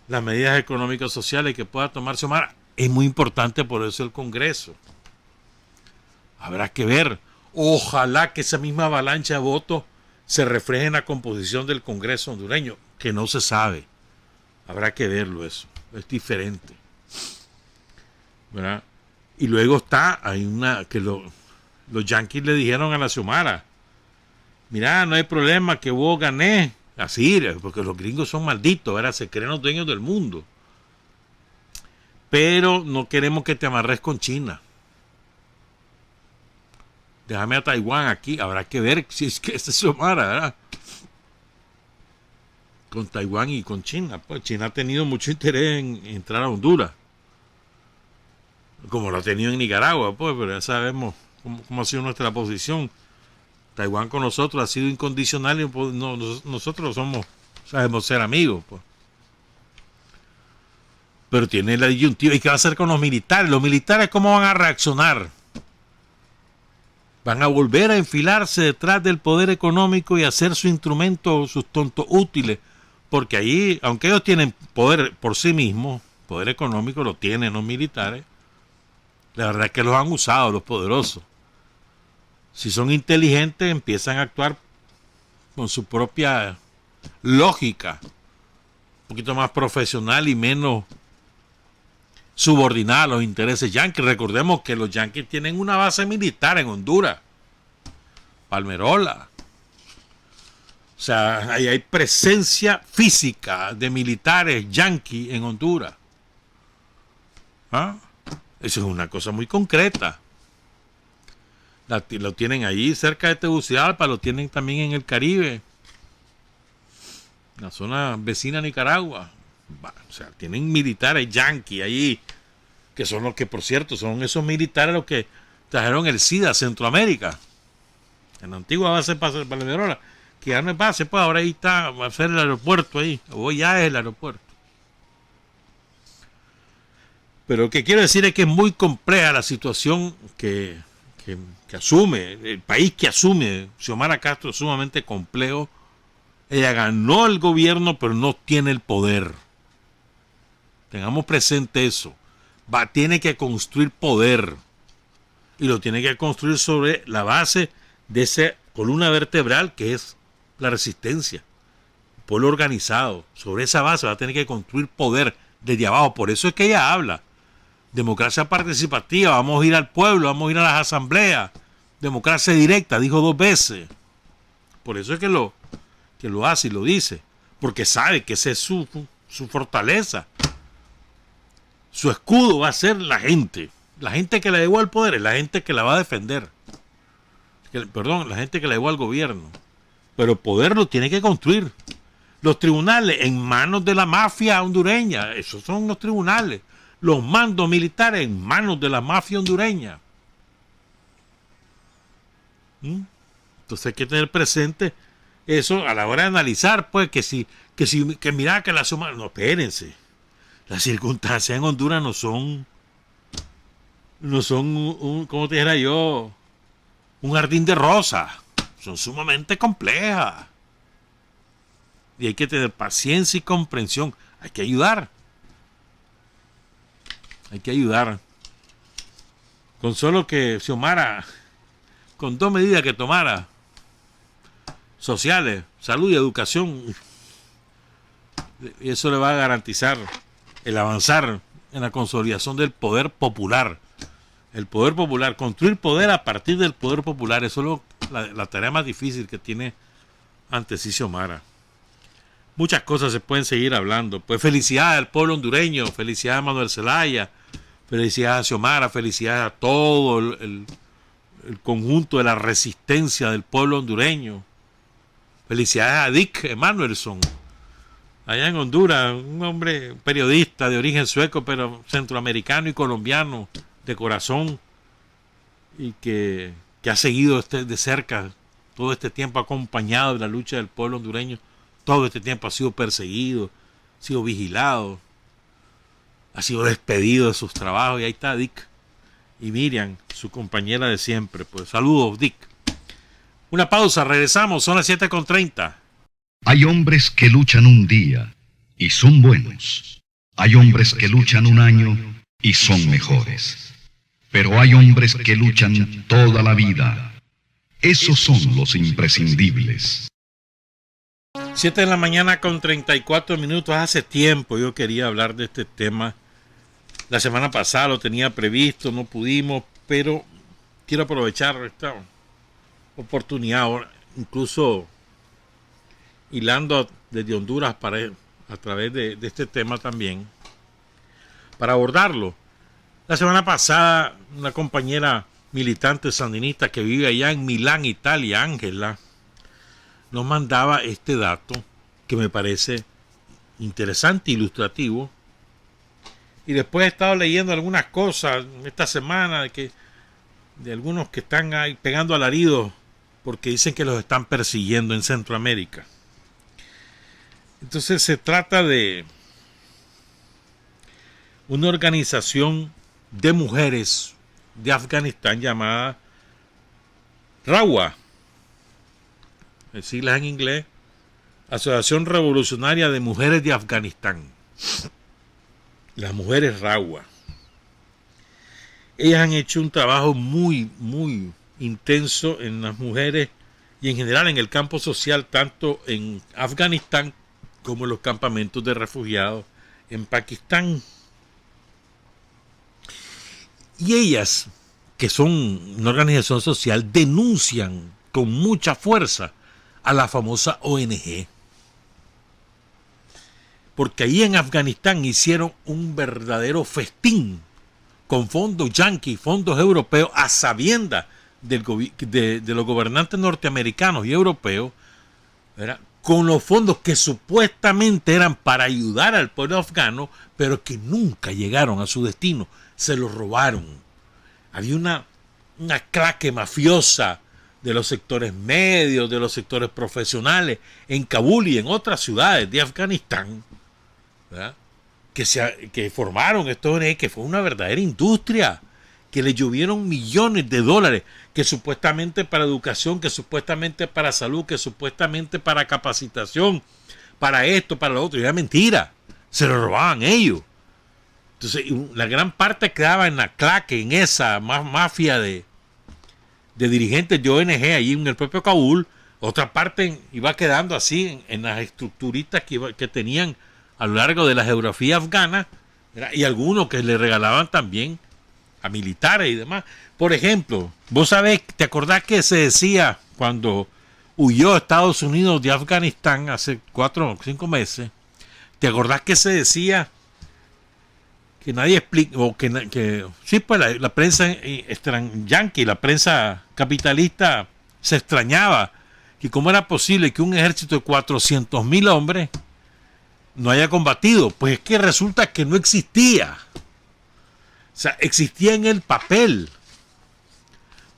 las medidas económicas sociales que pueda tomar Xiomara. Es muy importante por eso el Congreso. Habrá que ver. Ojalá que esa misma avalancha de votos se refleje en la composición del Congreso hondureño, que no se sabe. Habrá que verlo eso. Es diferente, ¿verdad? Y luego hay una que los yanquis le dijeron a la Xiomara: mira, no hay problema que vos ganés. Así, porque los gringos son malditos, ¿verdad? Se creen los dueños del mundo. pero no queremos que te amarres con China. Déjame a Taiwán aquí, habrá que ver si es que se Xiomara, ¿verdad? Con Taiwán y con China. Pues China ha tenido mucho interés en entrar a Honduras, como lo ha tenido en Nicaragua, pues, pero ya sabemos cómo ha sido nuestra posición. Taiwán con nosotros ha sido incondicional y pues, nosotros sabemos ser amigos, pues. Pero tiene la disyuntiva. ¿Y qué va a hacer con los militares? Los militares, ¿cómo van a reaccionar? Van a volver a enfilarse detrás del poder económico y hacer su instrumento, sus tontos útiles. Porque ahí, aunque ellos tienen poder por sí mismos, poder económico lo tienen los militares, la verdad es que los han usado, los poderosos. Si son inteligentes, empiezan a actuar con su propia lógica, un poquito más profesional y menos subordinada a los intereses yanquis. Recordemos que los yanquis tienen una base militar en Honduras, Palmerola. O sea, ahí hay presencia física de militares yanquis en Honduras. ¿Ah? Eso es una cosa muy concreta. Lo tienen ahí cerca de Tegucigalpa, lo tienen también en el Caribe, la zona vecina a Nicaragua. O sea, tienen militares yanquis ahí, que son los que, por cierto, son esos militares los que trajeron el SIDA a Centroamérica. En la antigua base de Palmerola, que ya no es base, pues ahora ahí está, va a ser el aeropuerto ahí, o ya es el aeropuerto. Pero lo que quiero decir es que es muy compleja la situación que asume, el país que asume Xiomara Castro es sumamente complejo. Ella ganó el gobierno, pero no tiene el poder. Tengamos presente eso. Tiene que construir poder. Y lo tiene que construir sobre la base de esa columna vertebral que es la resistencia. El pueblo organizado. Sobre esa base va a tener que construir poder desde abajo. Por eso es que ella habla. Democracia participativa. Vamos a ir al pueblo, vamos a ir a las asambleas. Democracia directa, dijo 2 veces. Por eso es que lo hace y lo dice. Porque sabe que esa es su fortaleza. Su escudo va a ser la gente. La gente que la llevó al poder es la gente que la va a defender. La gente que la llevó al gobierno. Pero poder lo tiene que construir. Los tribunales en manos de la mafia hondureña. Esos son los tribunales. Los mandos militares en manos de la mafia hondureña. Entonces hay que tener presente eso a la hora de analizar, pues, que mira que la suma. No, espérense. Las circunstancias en Honduras no son ¿cómo te dijera yo? Un jardín de rosas. Son sumamente complejas. Y hay que tener paciencia y comprensión. Hay que ayudar. Hay que ayudar. Con solo que Xiomara, con 2 medidas que tomara, sociales, salud y educación, y eso le va a garantizar el avanzar en la consolidación del poder popular. El poder popular, construir poder a partir del poder popular, eso es la tarea más difícil que tiene ante sí Xiomara. Muchas cosas se pueden seguir hablando. Pues felicidades al pueblo hondureño, felicidades a Manuel Zelaya, felicidades a Xiomara, felicidades a todo el conjunto de la resistencia del pueblo hondureño. Felicidades a Dick Emanuelson, allá en Honduras, un hombre periodista de origen sueco, pero centroamericano y colombiano de corazón, y que ha seguido de cerca todo este tiempo, acompañado de la lucha del pueblo hondureño. Todo este tiempo ha sido perseguido, ha sido vigilado, ha sido despedido de sus trabajos, y ahí está Dick y Miriam, su compañera de siempre. Pues saludos, Dick. Una pausa, regresamos, son las 7:30. Hay hombres que luchan un día y son buenos. Hay hombres que luchan un año y son mejores. Pero hay hombres que luchan toda la vida. Esos son los imprescindibles. 7 de la mañana con 34 minutos. Hace tiempo yo quería hablar de este tema. La semana pasada lo tenía previsto, no pudimos, pero quiero aprovechar esta oportunidad ahora, incluso hilando desde Honduras a través de este tema también, para abordarlo. La semana pasada, una compañera militante sandinista que vive allá en Milán, Italia, Ángela, nos mandaba este dato que me parece interesante, ilustrativo. Y después he estado leyendo algunas cosas esta semana de algunos que están ahí pegando alaridos porque dicen que los están persiguiendo en Centroamérica. Entonces se trata de una organización de mujeres de Afganistán llamada RAWA, siglas en inglés, Asociación Revolucionaria de Mujeres de Afganistán. Las mujeres RAWA. Ellas han hecho un trabajo muy, muy intenso en las mujeres y en general en el campo social, tanto en Afganistán como en los campamentos de refugiados en Pakistán. Y ellas, que son una organización social, denuncian con mucha fuerza a la famosa ONG. Porque ahí en Afganistán hicieron un verdadero festín con fondos yanquis, fondos europeos, a sabiendas de los gobernantes norteamericanos y europeos, ¿verdad?, con los fondos que supuestamente eran para ayudar al pueblo afgano, pero que nunca llegaron a su destino. Se los robaron. Había una claque mafiosa de los sectores medios, de los sectores profesionales, en Kabul y en otras ciudades de Afganistán, ¿verdad?, que formaron estos ONG, que fue una verdadera industria, que le llovieron millones de dólares, que supuestamente para educación, que supuestamente para salud, que supuestamente para capacitación, para esto, para lo otro. Y era mentira, se lo robaban ellos. Entonces la gran parte quedaba en la claque, en esa mafia de dirigentes de ONG allí en el propio Kabul. Otra parte iba quedando así en las estructuritas que tenían a lo largo de la geografía afgana, ¿verdad?, y algunos que le regalaban también a militares y demás. Por ejemplo, vos sabés, ¿te acordás que se decía cuando huyó Estados Unidos de Afganistán hace 4 o 5 meses? ¿Te acordás que se decía que nadie explica, o que sí, pues la prensa yanqui, la prensa capitalista se extrañaba que cómo era posible que un ejército de 400.000 hombres no haya combatido? Pues es que resulta que no existía. O sea, existía en el papel.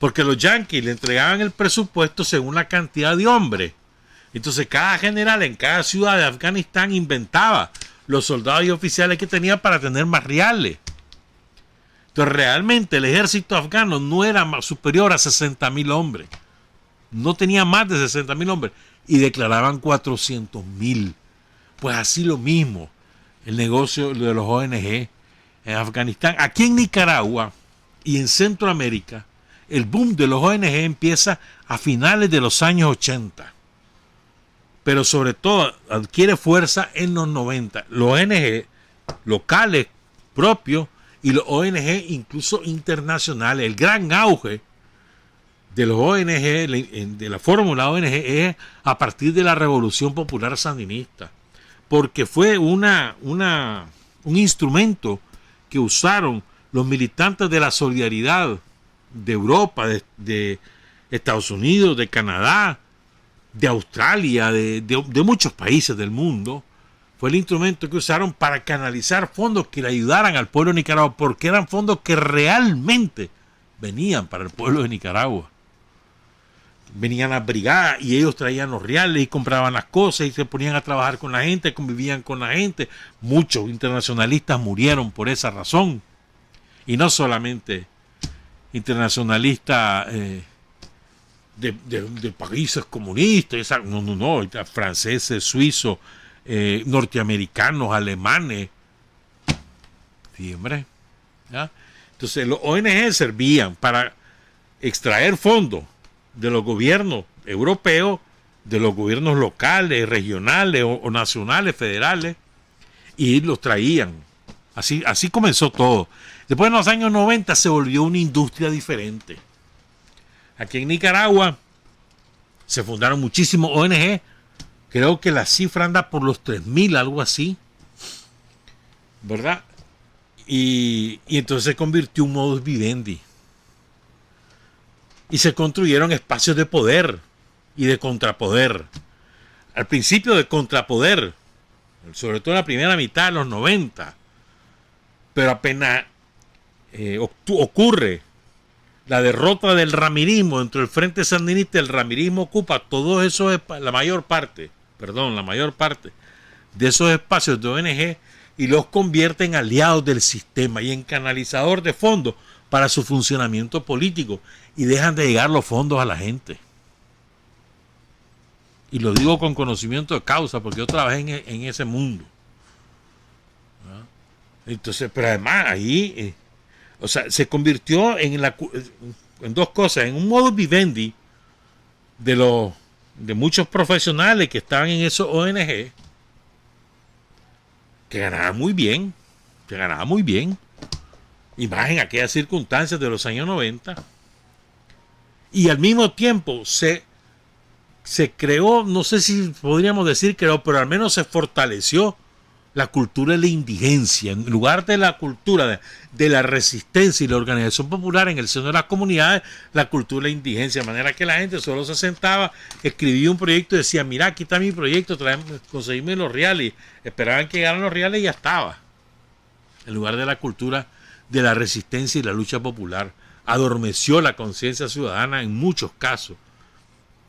Porque los yanquis le entregaban el presupuesto según la cantidad de hombres. Entonces cada general en cada ciudad de Afganistán inventaba los soldados y oficiales que tenía para tener más reales. Entonces realmente el ejército afgano no era superior a 60.000 hombres. No tenía más de 60.000 hombres. Y declaraban 400.000. Pues así lo mismo el negocio de los ONG en Afganistán. Aquí en Nicaragua y en Centroamérica, el boom de los ONG empieza a finales de los años 80. Pero sobre todo adquiere fuerza en los 90. Los ONG locales propios y los ONG incluso internacionales. El gran auge de los ONG, de la fórmula ONG, es a partir de la Revolución Popular Sandinista. Porque fue un instrumento que usaron los militantes de la solidaridad de Europa, de Estados Unidos, de Canadá, de Australia, de muchos países del mundo. Fue el instrumento que usaron para canalizar fondos que le ayudaran al pueblo de Nicaragua, porque eran fondos que realmente venían para el pueblo de Nicaragua. Venían las brigadas y ellos traían los reales y compraban las cosas y se ponían a trabajar con la gente, convivían con la gente. Muchos internacionalistas murieron por esa razón. Y no solamente internacionalistas de países comunistas, no, franceses, suizos, norteamericanos, alemanes. Sí, hombre. ¿Ya? Entonces los ONG servían para extraer fondos de los gobiernos europeos, de los gobiernos locales, regionales o nacionales, federales, y los traían. Así comenzó todo. Después en los años 90 se volvió una industria diferente. Aquí en Nicaragua se fundaron muchísimos ONG. Creo que la cifra anda por los 3.000, algo así, ¿verdad? Y entonces se convirtió en un modus vivendi. Y se construyeron espacios de poder y de contrapoder. Al principio de contrapoder, sobre todo en la primera mitad de los 90, pero apenas ocurre la derrota del ramirismo dentro del Frente Sandinista, el ramirismo ocupa todo eso, la mayor parte de esos espacios de ONG y los convierte en aliados del sistema y en canalizador de fondos para su funcionamiento político, y dejan de llegar los fondos a la gente. Y lo digo con conocimiento de causa, porque yo trabajé en ese mundo. Entonces, pero además ahí, o sea, se convirtió en dos cosas: en un modus vivendi de muchos profesionales que estaban en esos ONG, que ganaban muy bien, y más en aquellas circunstancias de los años 90, y al mismo tiempo se creó, no sé si podríamos decir creó, pero al menos se fortaleció la cultura de la indigencia, en lugar de la cultura de la resistencia y la organización popular en el seno de las comunidades, la cultura de la indigencia, de manera que la gente solo se sentaba, escribía un proyecto y decía: mira, aquí está mi proyecto, conseguirme los reales, esperaban que llegaran los reales y ya estaba. En lugar de la cultura de la resistencia y la lucha popular, adormeció la conciencia ciudadana en muchos casos.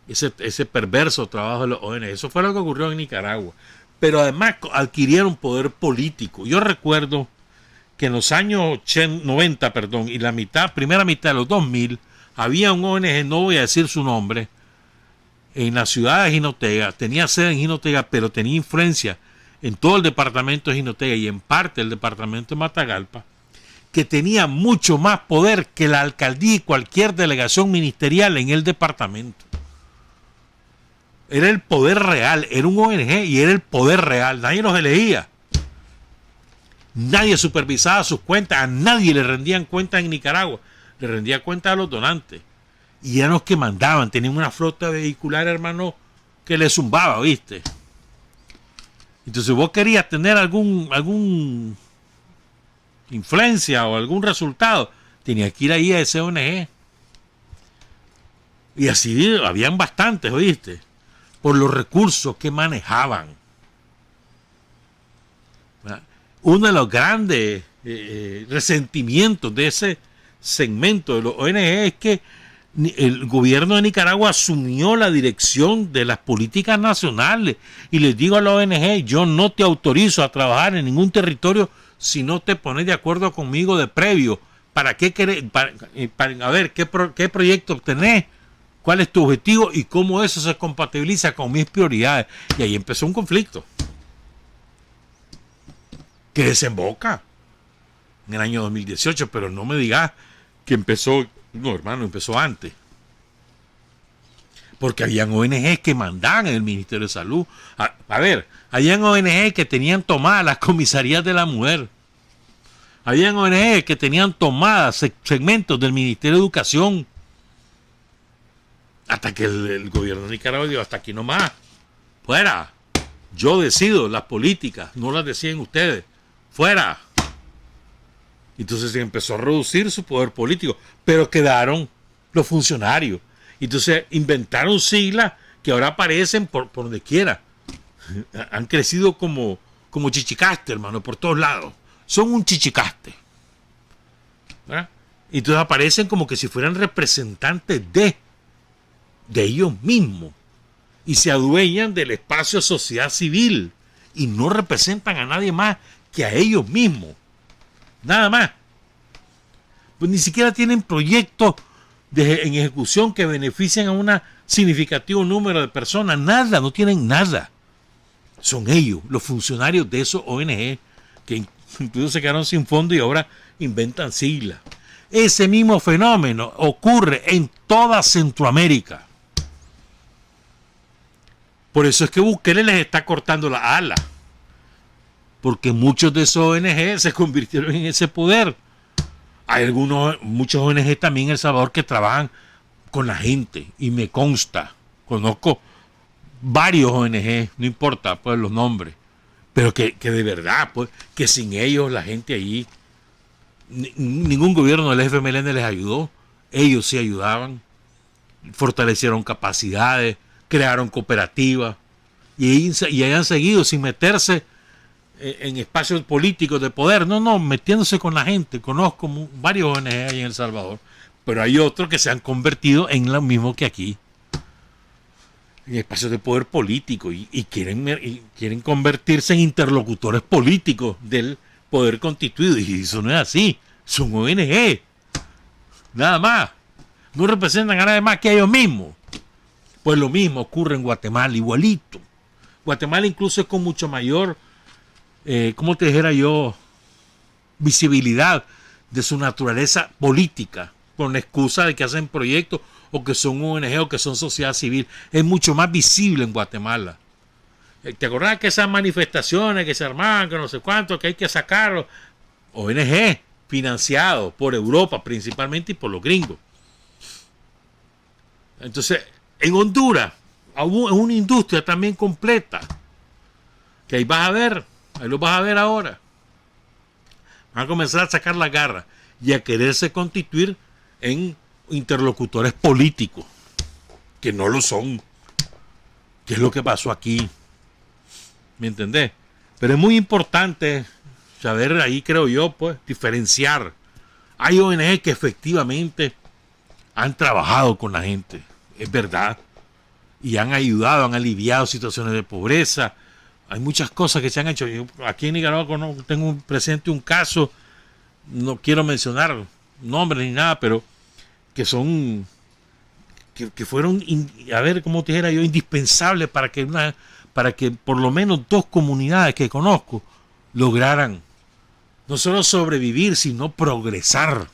Ese perverso trabajo de los ONG, eso fue lo que ocurrió en Nicaragua. Pero además adquirieron poder político. Yo recuerdo que en los años 90, y la primera mitad de los 2000, había un ONG, no voy a decir su nombre, en la ciudad de Jinotega, tenía sede en Jinotega, pero tenía influencia en todo el departamento de Jinotega y en parte del departamento de Matagalpa, que tenía mucho más poder que la alcaldía y cualquier delegación ministerial en el departamento. Era el poder real, era un ONG y era el poder real. Nadie los elegía, nadie supervisaba sus cuentas, a nadie le rendían cuentas en Nicaragua, le rendía cuentas a los donantes, y eran los que mandaban. Tenían una flota vehicular, hermano, que le zumbaba, ¿viste? Entonces, vos querías tener algún influencia o algún resultado, tenías que ir ahí a ese ONG. Y así habían bastantes, ¿oíste? Por los recursos que manejaban. Uno de los grandes resentimientos de ese segmento de los ONG es que el gobierno de Nicaragua asumió la dirección de las políticas nacionales, y les digo a la ONG: yo no te autorizo a trabajar en ningún territorio si no te pones de acuerdo conmigo de previo. ¿Para qué querés? A ver, ¿qué proyecto tenés? ¿Cuál es tu objetivo? Y cómo eso se compatibiliza con mis prioridades. Y ahí empezó un conflicto que desemboca en el año 2018, pero no me digas que empezó. No, hermano, empezó antes. Porque habían ONG que mandaban en el Ministerio de Salud. A ver, habían ONG que tenían tomadas las comisarías de la mujer. Habían ONG que tenían tomadas segmentos del Ministerio de Educación. Hasta que el gobierno de Nicaragua dijo: hasta aquí nomás, fuera, yo decido las políticas, no las deciden ustedes, fuera. Entonces se empezó a reducir su poder político, pero quedaron los funcionarios. Entonces inventaron siglas que ahora aparecen por donde quiera. Han crecido como chichicaste, hermano, por todos lados. Son un chichicaste, ¿verdad? Entonces aparecen como que si fueran representantes de ellos mismos, y se adueñan del espacio sociedad civil y no representan a nadie más que a ellos mismos, nada más. Pues ni siquiera tienen proyectos en ejecución que beneficien a un significativo número de personas, nada, no tienen nada. Son ellos, los funcionarios de esos ONG, que incluso se quedaron sin fondo y ahora inventan siglas. Ese mismo fenómeno ocurre en toda Centroamérica. Por eso es que Bukele les está cortando la ala, porque muchos de esos ONG se convirtieron en ese poder. Hay muchos ONG también en El Salvador que trabajan con la gente, y me consta, conozco varios ONG, no importa pues los nombres, pero que de verdad, pues, que sin ellos la gente ahí Ningún gobierno del FMLN les ayudó. Ellos sí ayudaban, fortalecieron capacidades, crearon cooperativas y hayan seguido sin meterse en espacios políticos de poder, no, metiéndose con la gente. Conozco varios ONG ahí en El Salvador, pero hay otros que se han convertido en lo mismo que aquí, en espacios de poder político y quieren convertirse en interlocutores políticos del poder constituido, y eso no es así. Son ONG, nada más, no representan a nadie más que a ellos mismos. Pues lo mismo ocurre en Guatemala, igualito. Guatemala incluso es con mucho mayor, ¿cómo te dijera yo?, visibilidad de su naturaleza política, con la excusa de que hacen proyectos o que son ONG o que son sociedad civil. Es mucho más visible en Guatemala. ¿Te acordás que esas manifestaciones que se armaban, que no sé cuánto, que hay que sacarlo? ONG, financiado por Europa principalmente y por los gringos. Entonces, en Honduras es una industria también completa, que ahí vas a ver, ahí lo vas a ver ahora. Van a comenzar a sacar la garra y a quererse constituir en interlocutores políticos, que no lo son. ¿Qué es lo que pasó aquí? ¿Me entendés? Pero es muy importante saber ahí, creo yo, pues, diferenciar. Hay ONG que efectivamente han trabajado con la gente, es verdad, y han ayudado, han aliviado situaciones de pobreza. Hay muchas cosas que se han hecho. Yo aquí en Nicaragua tengo presente un caso, no quiero mencionar nombres ni nada, pero que son, que fueron, a ver, cómo te dijera yo, indispensables para que por lo menos 2 comunidades que conozco lograran no solo sobrevivir, sino progresar.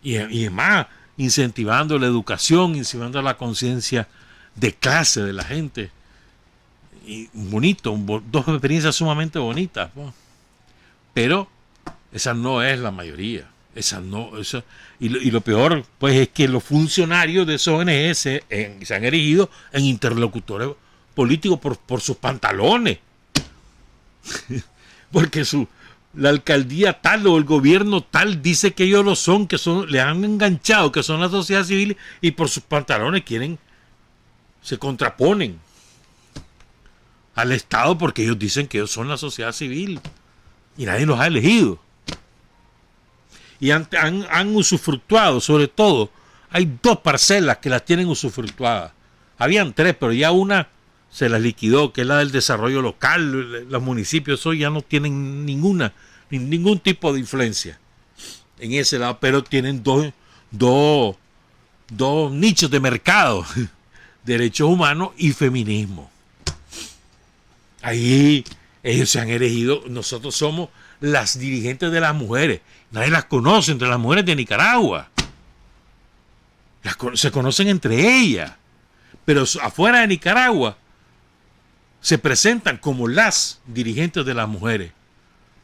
Y además, incentivando la educación, incentivando la conciencia de clase de la gente. Y bonito, 2 experiencias sumamente bonitas, ¿no? Pero esa no es la mayoría. Y lo peor, pues, es que los funcionarios de esos ONG se han erigido en interlocutores políticos por sus pantalones. Porque la alcaldía tal o el gobierno tal dice que ellos lo son, le han enganchado, que son la sociedad civil, y por sus pantalones se contraponen al Estado porque ellos dicen que ellos son la sociedad civil y nadie los ha elegido. Y han usufructuado, sobre todo, hay 2 parcelas que las tienen usufructuadas. Habían 3, pero ya una se las liquidó, que es la del desarrollo local. Los municipios hoy ya no tienen ningún tipo de influencia en ese lado, pero tienen dos nichos de mercado, derechos humanos y feminismo. Ahí ellos se han elegido. Nosotros somos las dirigentes de las mujeres. Nadie las conoce entre las mujeres de Nicaragua. Se conocen entre ellas. Pero afuera de Nicaragua se presentan como las dirigentes de las mujeres,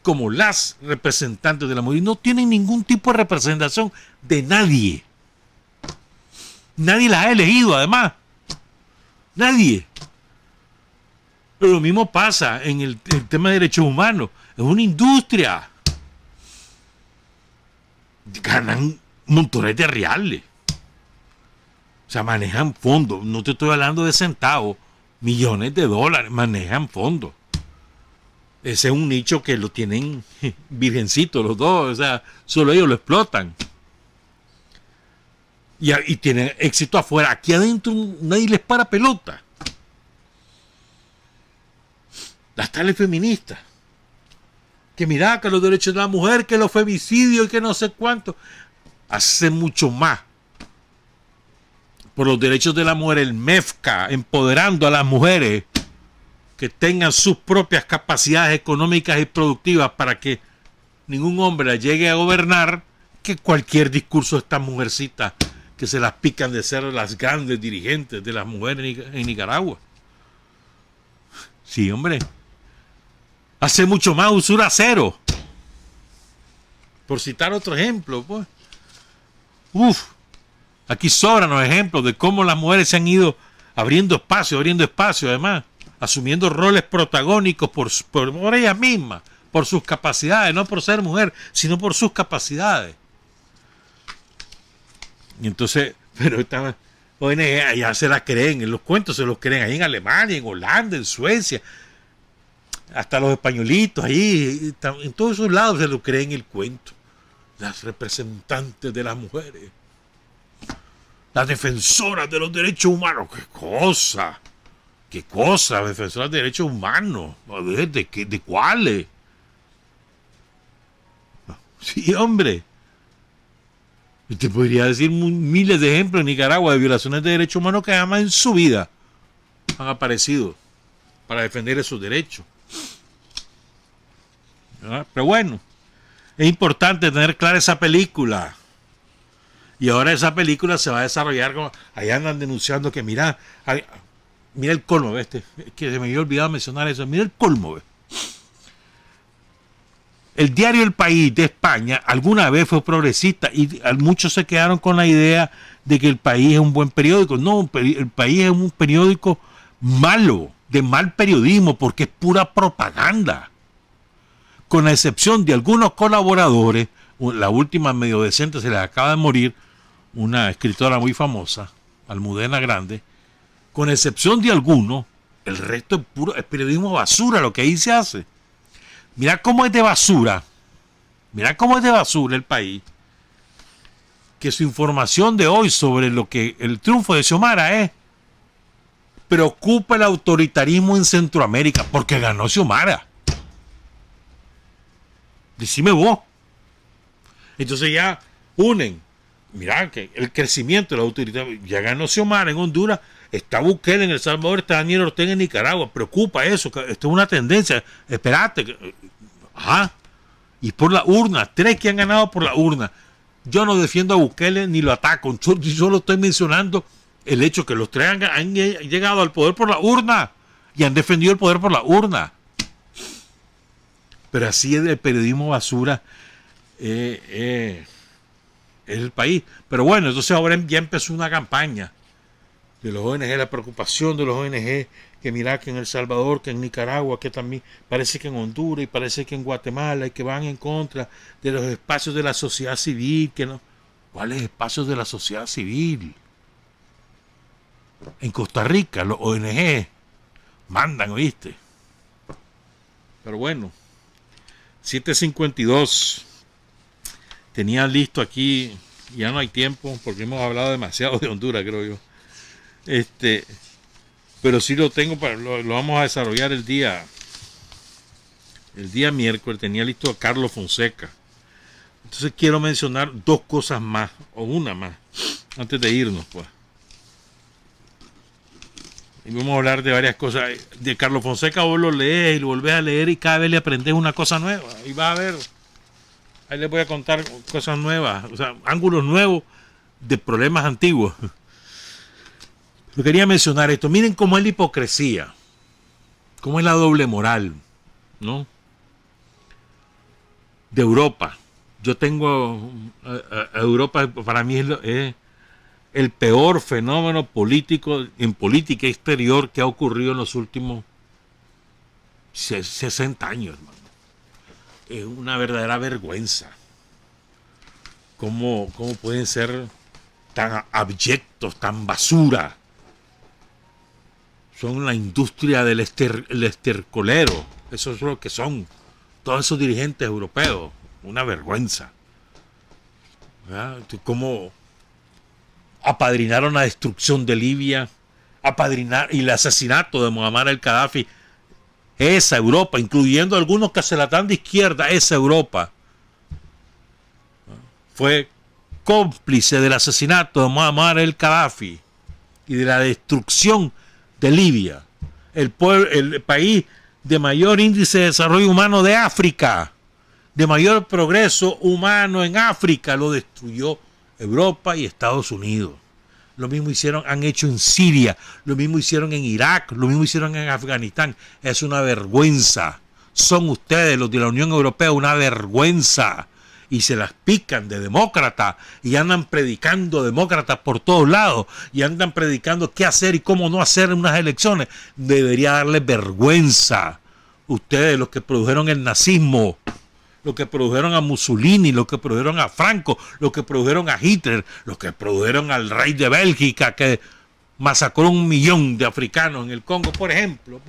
como las representantes de la mujer. Y no tienen ningún tipo de representación de nadie. Nadie las ha elegido, además. Nadie. Pero lo mismo pasa en el tema de derechos humanos. Es una industria. Ganan montones de reales. O sea, manejan fondos. No te estoy hablando de centavos. Millones de dólares. Manejan fondos. Ese es un nicho que lo tienen virgencitos los dos. O sea, solo ellos lo explotan. Y tienen éxito afuera. Aquí adentro nadie les para pelota. Las tales feministas. Que mira, que los derechos de la mujer, que los femicidios y que no sé cuánto. Hace mucho más por los derechos de la mujer, el MEFCA, empoderando a las mujeres que tengan sus propias capacidades económicas y productivas para que ningún hombre las llegue a gobernar, que cualquier discurso de estas mujercitas que se las pican de ser las grandes dirigentes de las mujeres en Nicaragua. Sí, hombre. Hace mucho más usura cero. Por citar otro ejemplo, pues. Aquí sobran los ejemplos de cómo las mujeres se han ido abriendo espacio, además, asumiendo roles protagónicos por ellas mismas, por sus capacidades, no por ser mujer, sino por sus capacidades. Y entonces, pero esta ONG allá se la creen, en los cuentos se los creen, ahí en Alemania, en Holanda, en Suecia, hasta los españolitos, ahí, en todos esos lados se lo creen el cuento. Las representantes de las mujeres, las defensoras de los derechos humanos, qué cosa, defensoras de derechos humanos, a ver, ¿de cuáles? Sí, hombre. Te podría decir miles de ejemplos en Nicaragua de violaciones de derechos humanos que jamás en su vida han aparecido para defender esos derechos. ¿Verdad? Pero bueno, es importante tener clara esa película. Y ahora esa película se va a desarrollar como... Ahí andan denunciando que mira el colmo, ¿ves? Que se me había olvidado mencionar eso. Mira el colmo, ¿ves? El diario El País de España alguna vez fue progresista y muchos se quedaron con la idea de que El País es un buen periódico. No, El País es un periódico malo, de mal periodismo, porque es pura propaganda. Con la excepción de algunos colaboradores, la última medio decente se les acaba de morir, una escritora muy famosa, Almudena Grande. Con excepción de algunos, el resto es periodismo basura lo que ahí se hace. Mira cómo es de basura El País, que su información de hoy sobre lo que el triunfo de Xiomara es, preocupa el autoritarismo en Centroamérica, porque ganó Xiomara. Decime vos. Entonces ya unen, mira que el crecimiento del autoritarismo, ya ganó Xiomara en Honduras, está Bukele en El Salvador, está Daniel Ortega en Nicaragua. Preocupa eso, que esto es una tendencia. Espérate. Ajá. Y por la urna, 3 que han ganado por la urna. Yo no defiendo a Bukele ni lo ataco. Yo solo estoy mencionando el hecho que los 3 han llegado al poder por la urna y han defendido el poder por la urna. Pero así es el periodismo basura. Es el país. Pero bueno, entonces ahora ya empezó una campaña de los ONG, la preocupación de los ONG, que mira que en El Salvador, que en Nicaragua, que también parece que en Honduras y parece que en Guatemala, y que van en contra de los espacios de la sociedad civil, que no. ¿Cuáles espacios de la sociedad civil? En Costa Rica los ONG mandan, ¿oíste? Pero bueno, 7:52. Tenía listo aquí, ya no hay tiempo, porque hemos hablado demasiado de Honduras, creo yo. Pero sí lo tengo, lo vamos a desarrollar el día miércoles. Tenía listo a Carlos Fonseca. Entonces quiero mencionar 2 cosas más, o una más, antes de irnos, pues. Y vamos a hablar de varias cosas. De Carlos Fonseca vos lo lees y lo volvés a leer y cada vez le aprendes una cosa nueva. Y vas a ver, ahí les voy a contar cosas nuevas, o sea, ángulos nuevos de problemas antiguos. Yo quería mencionar esto. Miren cómo es la hipocresía, cómo es la doble moral, ¿no? De Europa. Yo tengo Europa, para mí es el peor fenómeno político en política exterior que ha ocurrido en los últimos 60 años, hermano. Es una verdadera vergüenza. ¿Cómo pueden ser tan abyectos, tan basura? Son la industria del estercolero. Eso es lo que son todos esos dirigentes europeos. Una vergüenza. Cómo apadrinaron la destrucción de Libia, y el asesinato de Muammar el-Gaddafi. Esa Europa, incluyendo algunos que se la dan de izquierda, esa Europa fue cómplice del asesinato de Muammar el-Gaddafi y de la destrucción de Libia, el país de mayor índice de desarrollo humano de África, de mayor progreso humano en África. Lo destruyó Europa y Estados Unidos. Lo mismo han hecho en Siria, lo mismo hicieron en Irak, lo mismo hicieron en Afganistán. Es una vergüenza. Son ustedes, los de la Unión Europea, una vergüenza. Y se las pican de demócrata y andan predicando demócratas por todos lados y andan predicando qué hacer y cómo no hacer en unas elecciones. Debería darles vergüenza, ustedes, los que produjeron el nazismo, los que produjeron a Mussolini, los que produjeron a Franco, los que produjeron a Hitler, los que produjeron al rey de Bélgica que masacró 1 millón de africanos en el Congo, por ejemplo.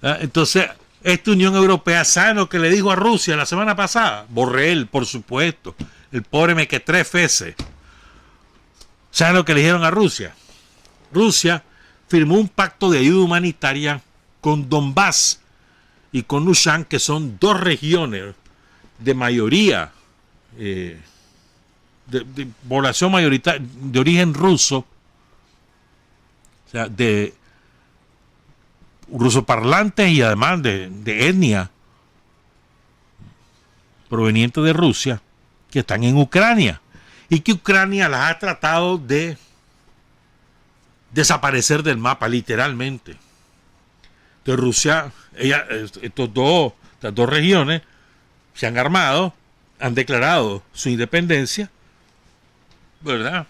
Entonces, esta Unión Europea, ¿sabe lo que le dijo a Rusia la semana pasada? Borrell, por supuesto, el pobre mequetrefe ese. ¿Saben lo que le dijeron a Rusia? Rusia firmó un pacto de ayuda humanitaria con Donbass y con Lushan, que son 2 regiones de mayoría, de población mayoritaria, de origen ruso, o sea, de rusoparlantes y además de etnia proveniente de Rusia, que están en Ucrania y que Ucrania las ha tratado de desaparecer del mapa, literalmente. Entonces Rusia, estas dos regiones se han armado, han declarado su independencia, ¿verdad?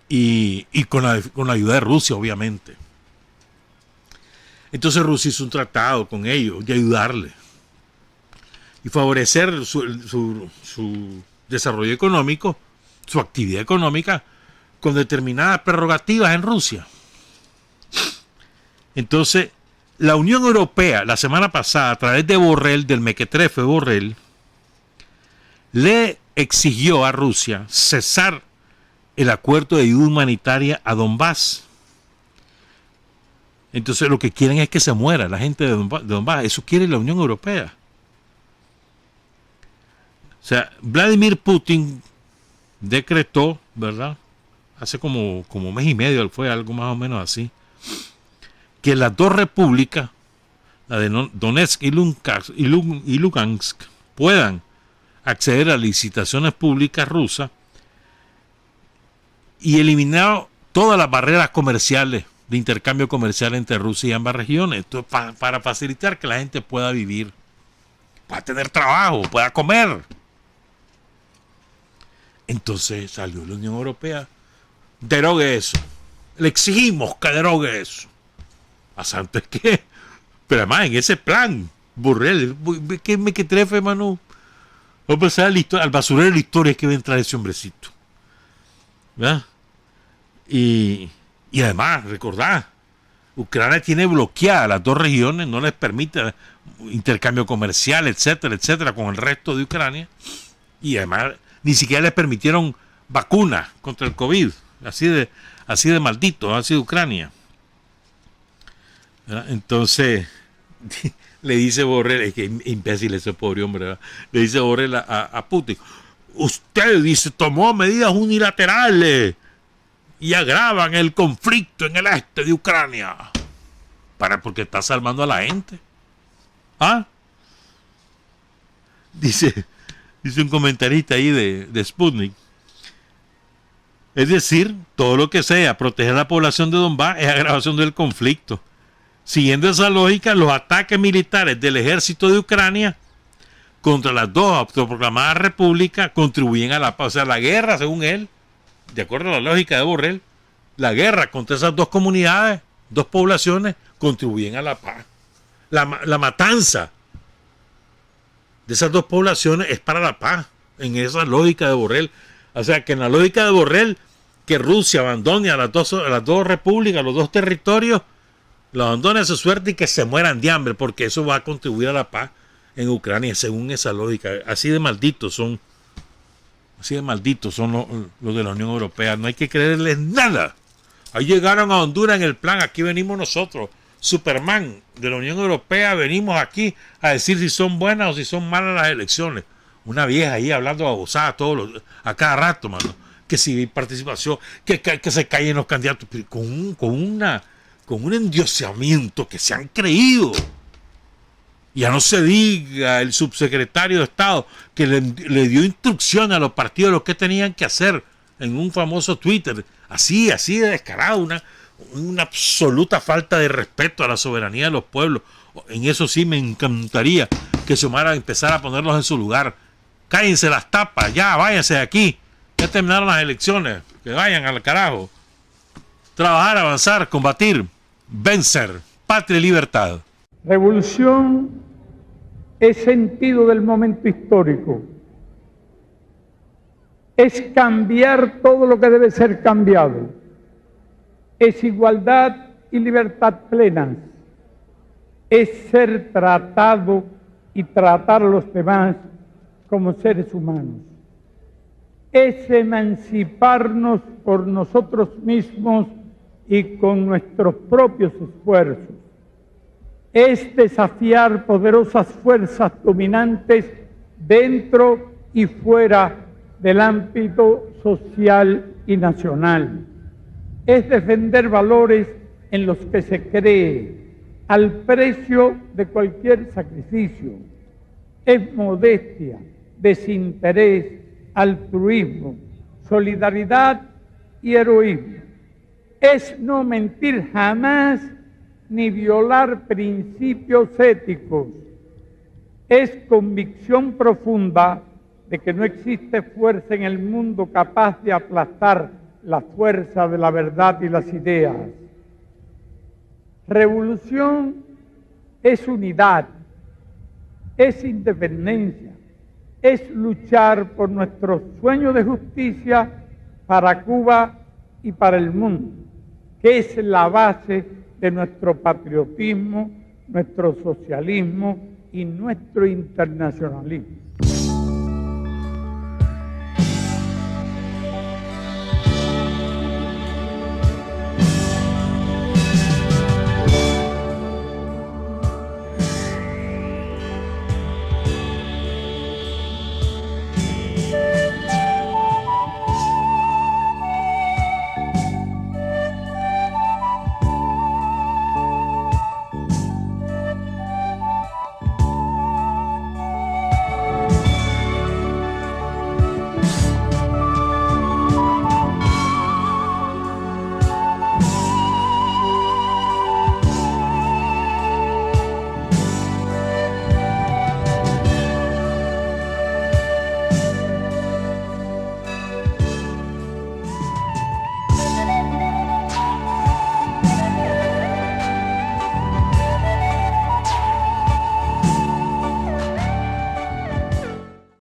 Y con la ayuda de Rusia, obviamente. Entonces Rusia hizo un tratado con ellos de ayudarle y favorecer su desarrollo económico, su actividad económica, con determinadas prerrogativas en Rusia. Entonces, la Unión Europea, la semana pasada, a través de Borrell, del mequetrefe Borrell, le exigió a Rusia cesar el acuerdo de ayuda humanitaria a Donbass. Entonces, lo que quieren es que se muera la gente de Donbass. Eso quiere la Unión Europea. O sea, Vladimir Putin decretó, ¿verdad?, hace como mes y medio, fue algo más o menos así, que las 2 repúblicas, la de Donetsk y Lugansk, puedan acceder a licitaciones públicas rusas y eliminar todas las barreras comerciales, de intercambio comercial entre Rusia y ambas regiones. Esto es para facilitar que la gente pueda vivir, pueda tener trabajo, pueda comer. Entonces salió la Unión Europea: derogue eso. Le exigimos que derogue eso. ¿A santo es qué? Pero además en ese plan, Borrell, ¿qué mequetrefe, Manu? Vamos a pasar al basurero de la historia que va a entrar ese hombrecito, ¿verdad? Y además, recordad, Ucrania tiene bloqueadas las 2 regiones, no les permite intercambio comercial, etcétera, etcétera, con el resto de Ucrania. Y además, ni siquiera les permitieron vacunas contra el COVID. Así de maldito ha sido Ucrania. ¿Verdad? Entonces, le dice Borrell, es que imbécil ese pobre hombre, ¿verdad? Le dice Borrell a Putin: usted, dice, tomó medidas unilaterales y agravan el conflicto en el este de Ucrania. Porque está salvando a la gente. ¿Ah? Dice un comentarista ahí de Sputnik: es decir, todo lo que sea proteger a la población de Donbass es agravación del conflicto. Siguiendo esa lógica, los ataques militares del ejército de Ucrania contra las 2 autoproclamadas repúblicas contribuyen a la paz. O sea, la guerra, según él, de acuerdo a la lógica de Borrell, la guerra contra esas 2 comunidades, 2 poblaciones, contribuyen a la paz. La matanza de esas 2 poblaciones es para la paz, en esa lógica de Borrell. O sea, que en la lógica de Borrell, que Rusia abandone a las dos repúblicas, los 2 territorios, lo abandone a su suerte y que se mueran de hambre, porque eso va a contribuir a la paz en Ucrania, según esa lógica. Así de malditos son los de la Unión Europea. No hay que creerles nada. Ahí llegaron a Honduras en el plan: aquí venimos nosotros, Superman de la Unión Europea, venimos aquí a decir si son buenas o si son malas las elecciones. Una vieja ahí hablando babosada a cada rato, mano. Que si participación, que se callen los candidatos, con un endioseamiento que se han creído. Ya no se diga el subsecretario de Estado que le dio instrucciones a los partidos lo que tenían que hacer en un famoso Twitter. Así de descarado, una absoluta falta de respeto a la soberanía de los pueblos. En eso sí me encantaría que Xiomara empezara a ponerlos en su lugar. Cállense las tapas, ya, váyanse de aquí. Ya terminaron las elecciones, que vayan al carajo. Trabajar, avanzar, combatir, vencer patria y libertad. Revolución es sentido del momento histórico. Es cambiar todo lo que debe ser cambiado. Es igualdad y libertad plenas. Es ser tratado y tratar a los demás como seres humanos. Es emanciparnos por nosotros mismos y con nuestros propios esfuerzos. Es desafiar poderosas fuerzas dominantes dentro y fuera del ámbito social y nacional. Es defender valores en los que se cree, al precio de cualquier sacrificio. Es modestia, desinterés, altruismo, solidaridad y heroísmo. Es no mentir jamás ni violar principios éticos. Es convicción profunda de que no existe fuerza en el mundo capaz de aplastar la fuerza de la verdad y las ideas. Revolución es unidad, es independencia, es luchar por nuestro sueño de justicia para Cuba y para el mundo, que es la base de nuestro patriotismo, nuestro socialismo y nuestro internacionalismo.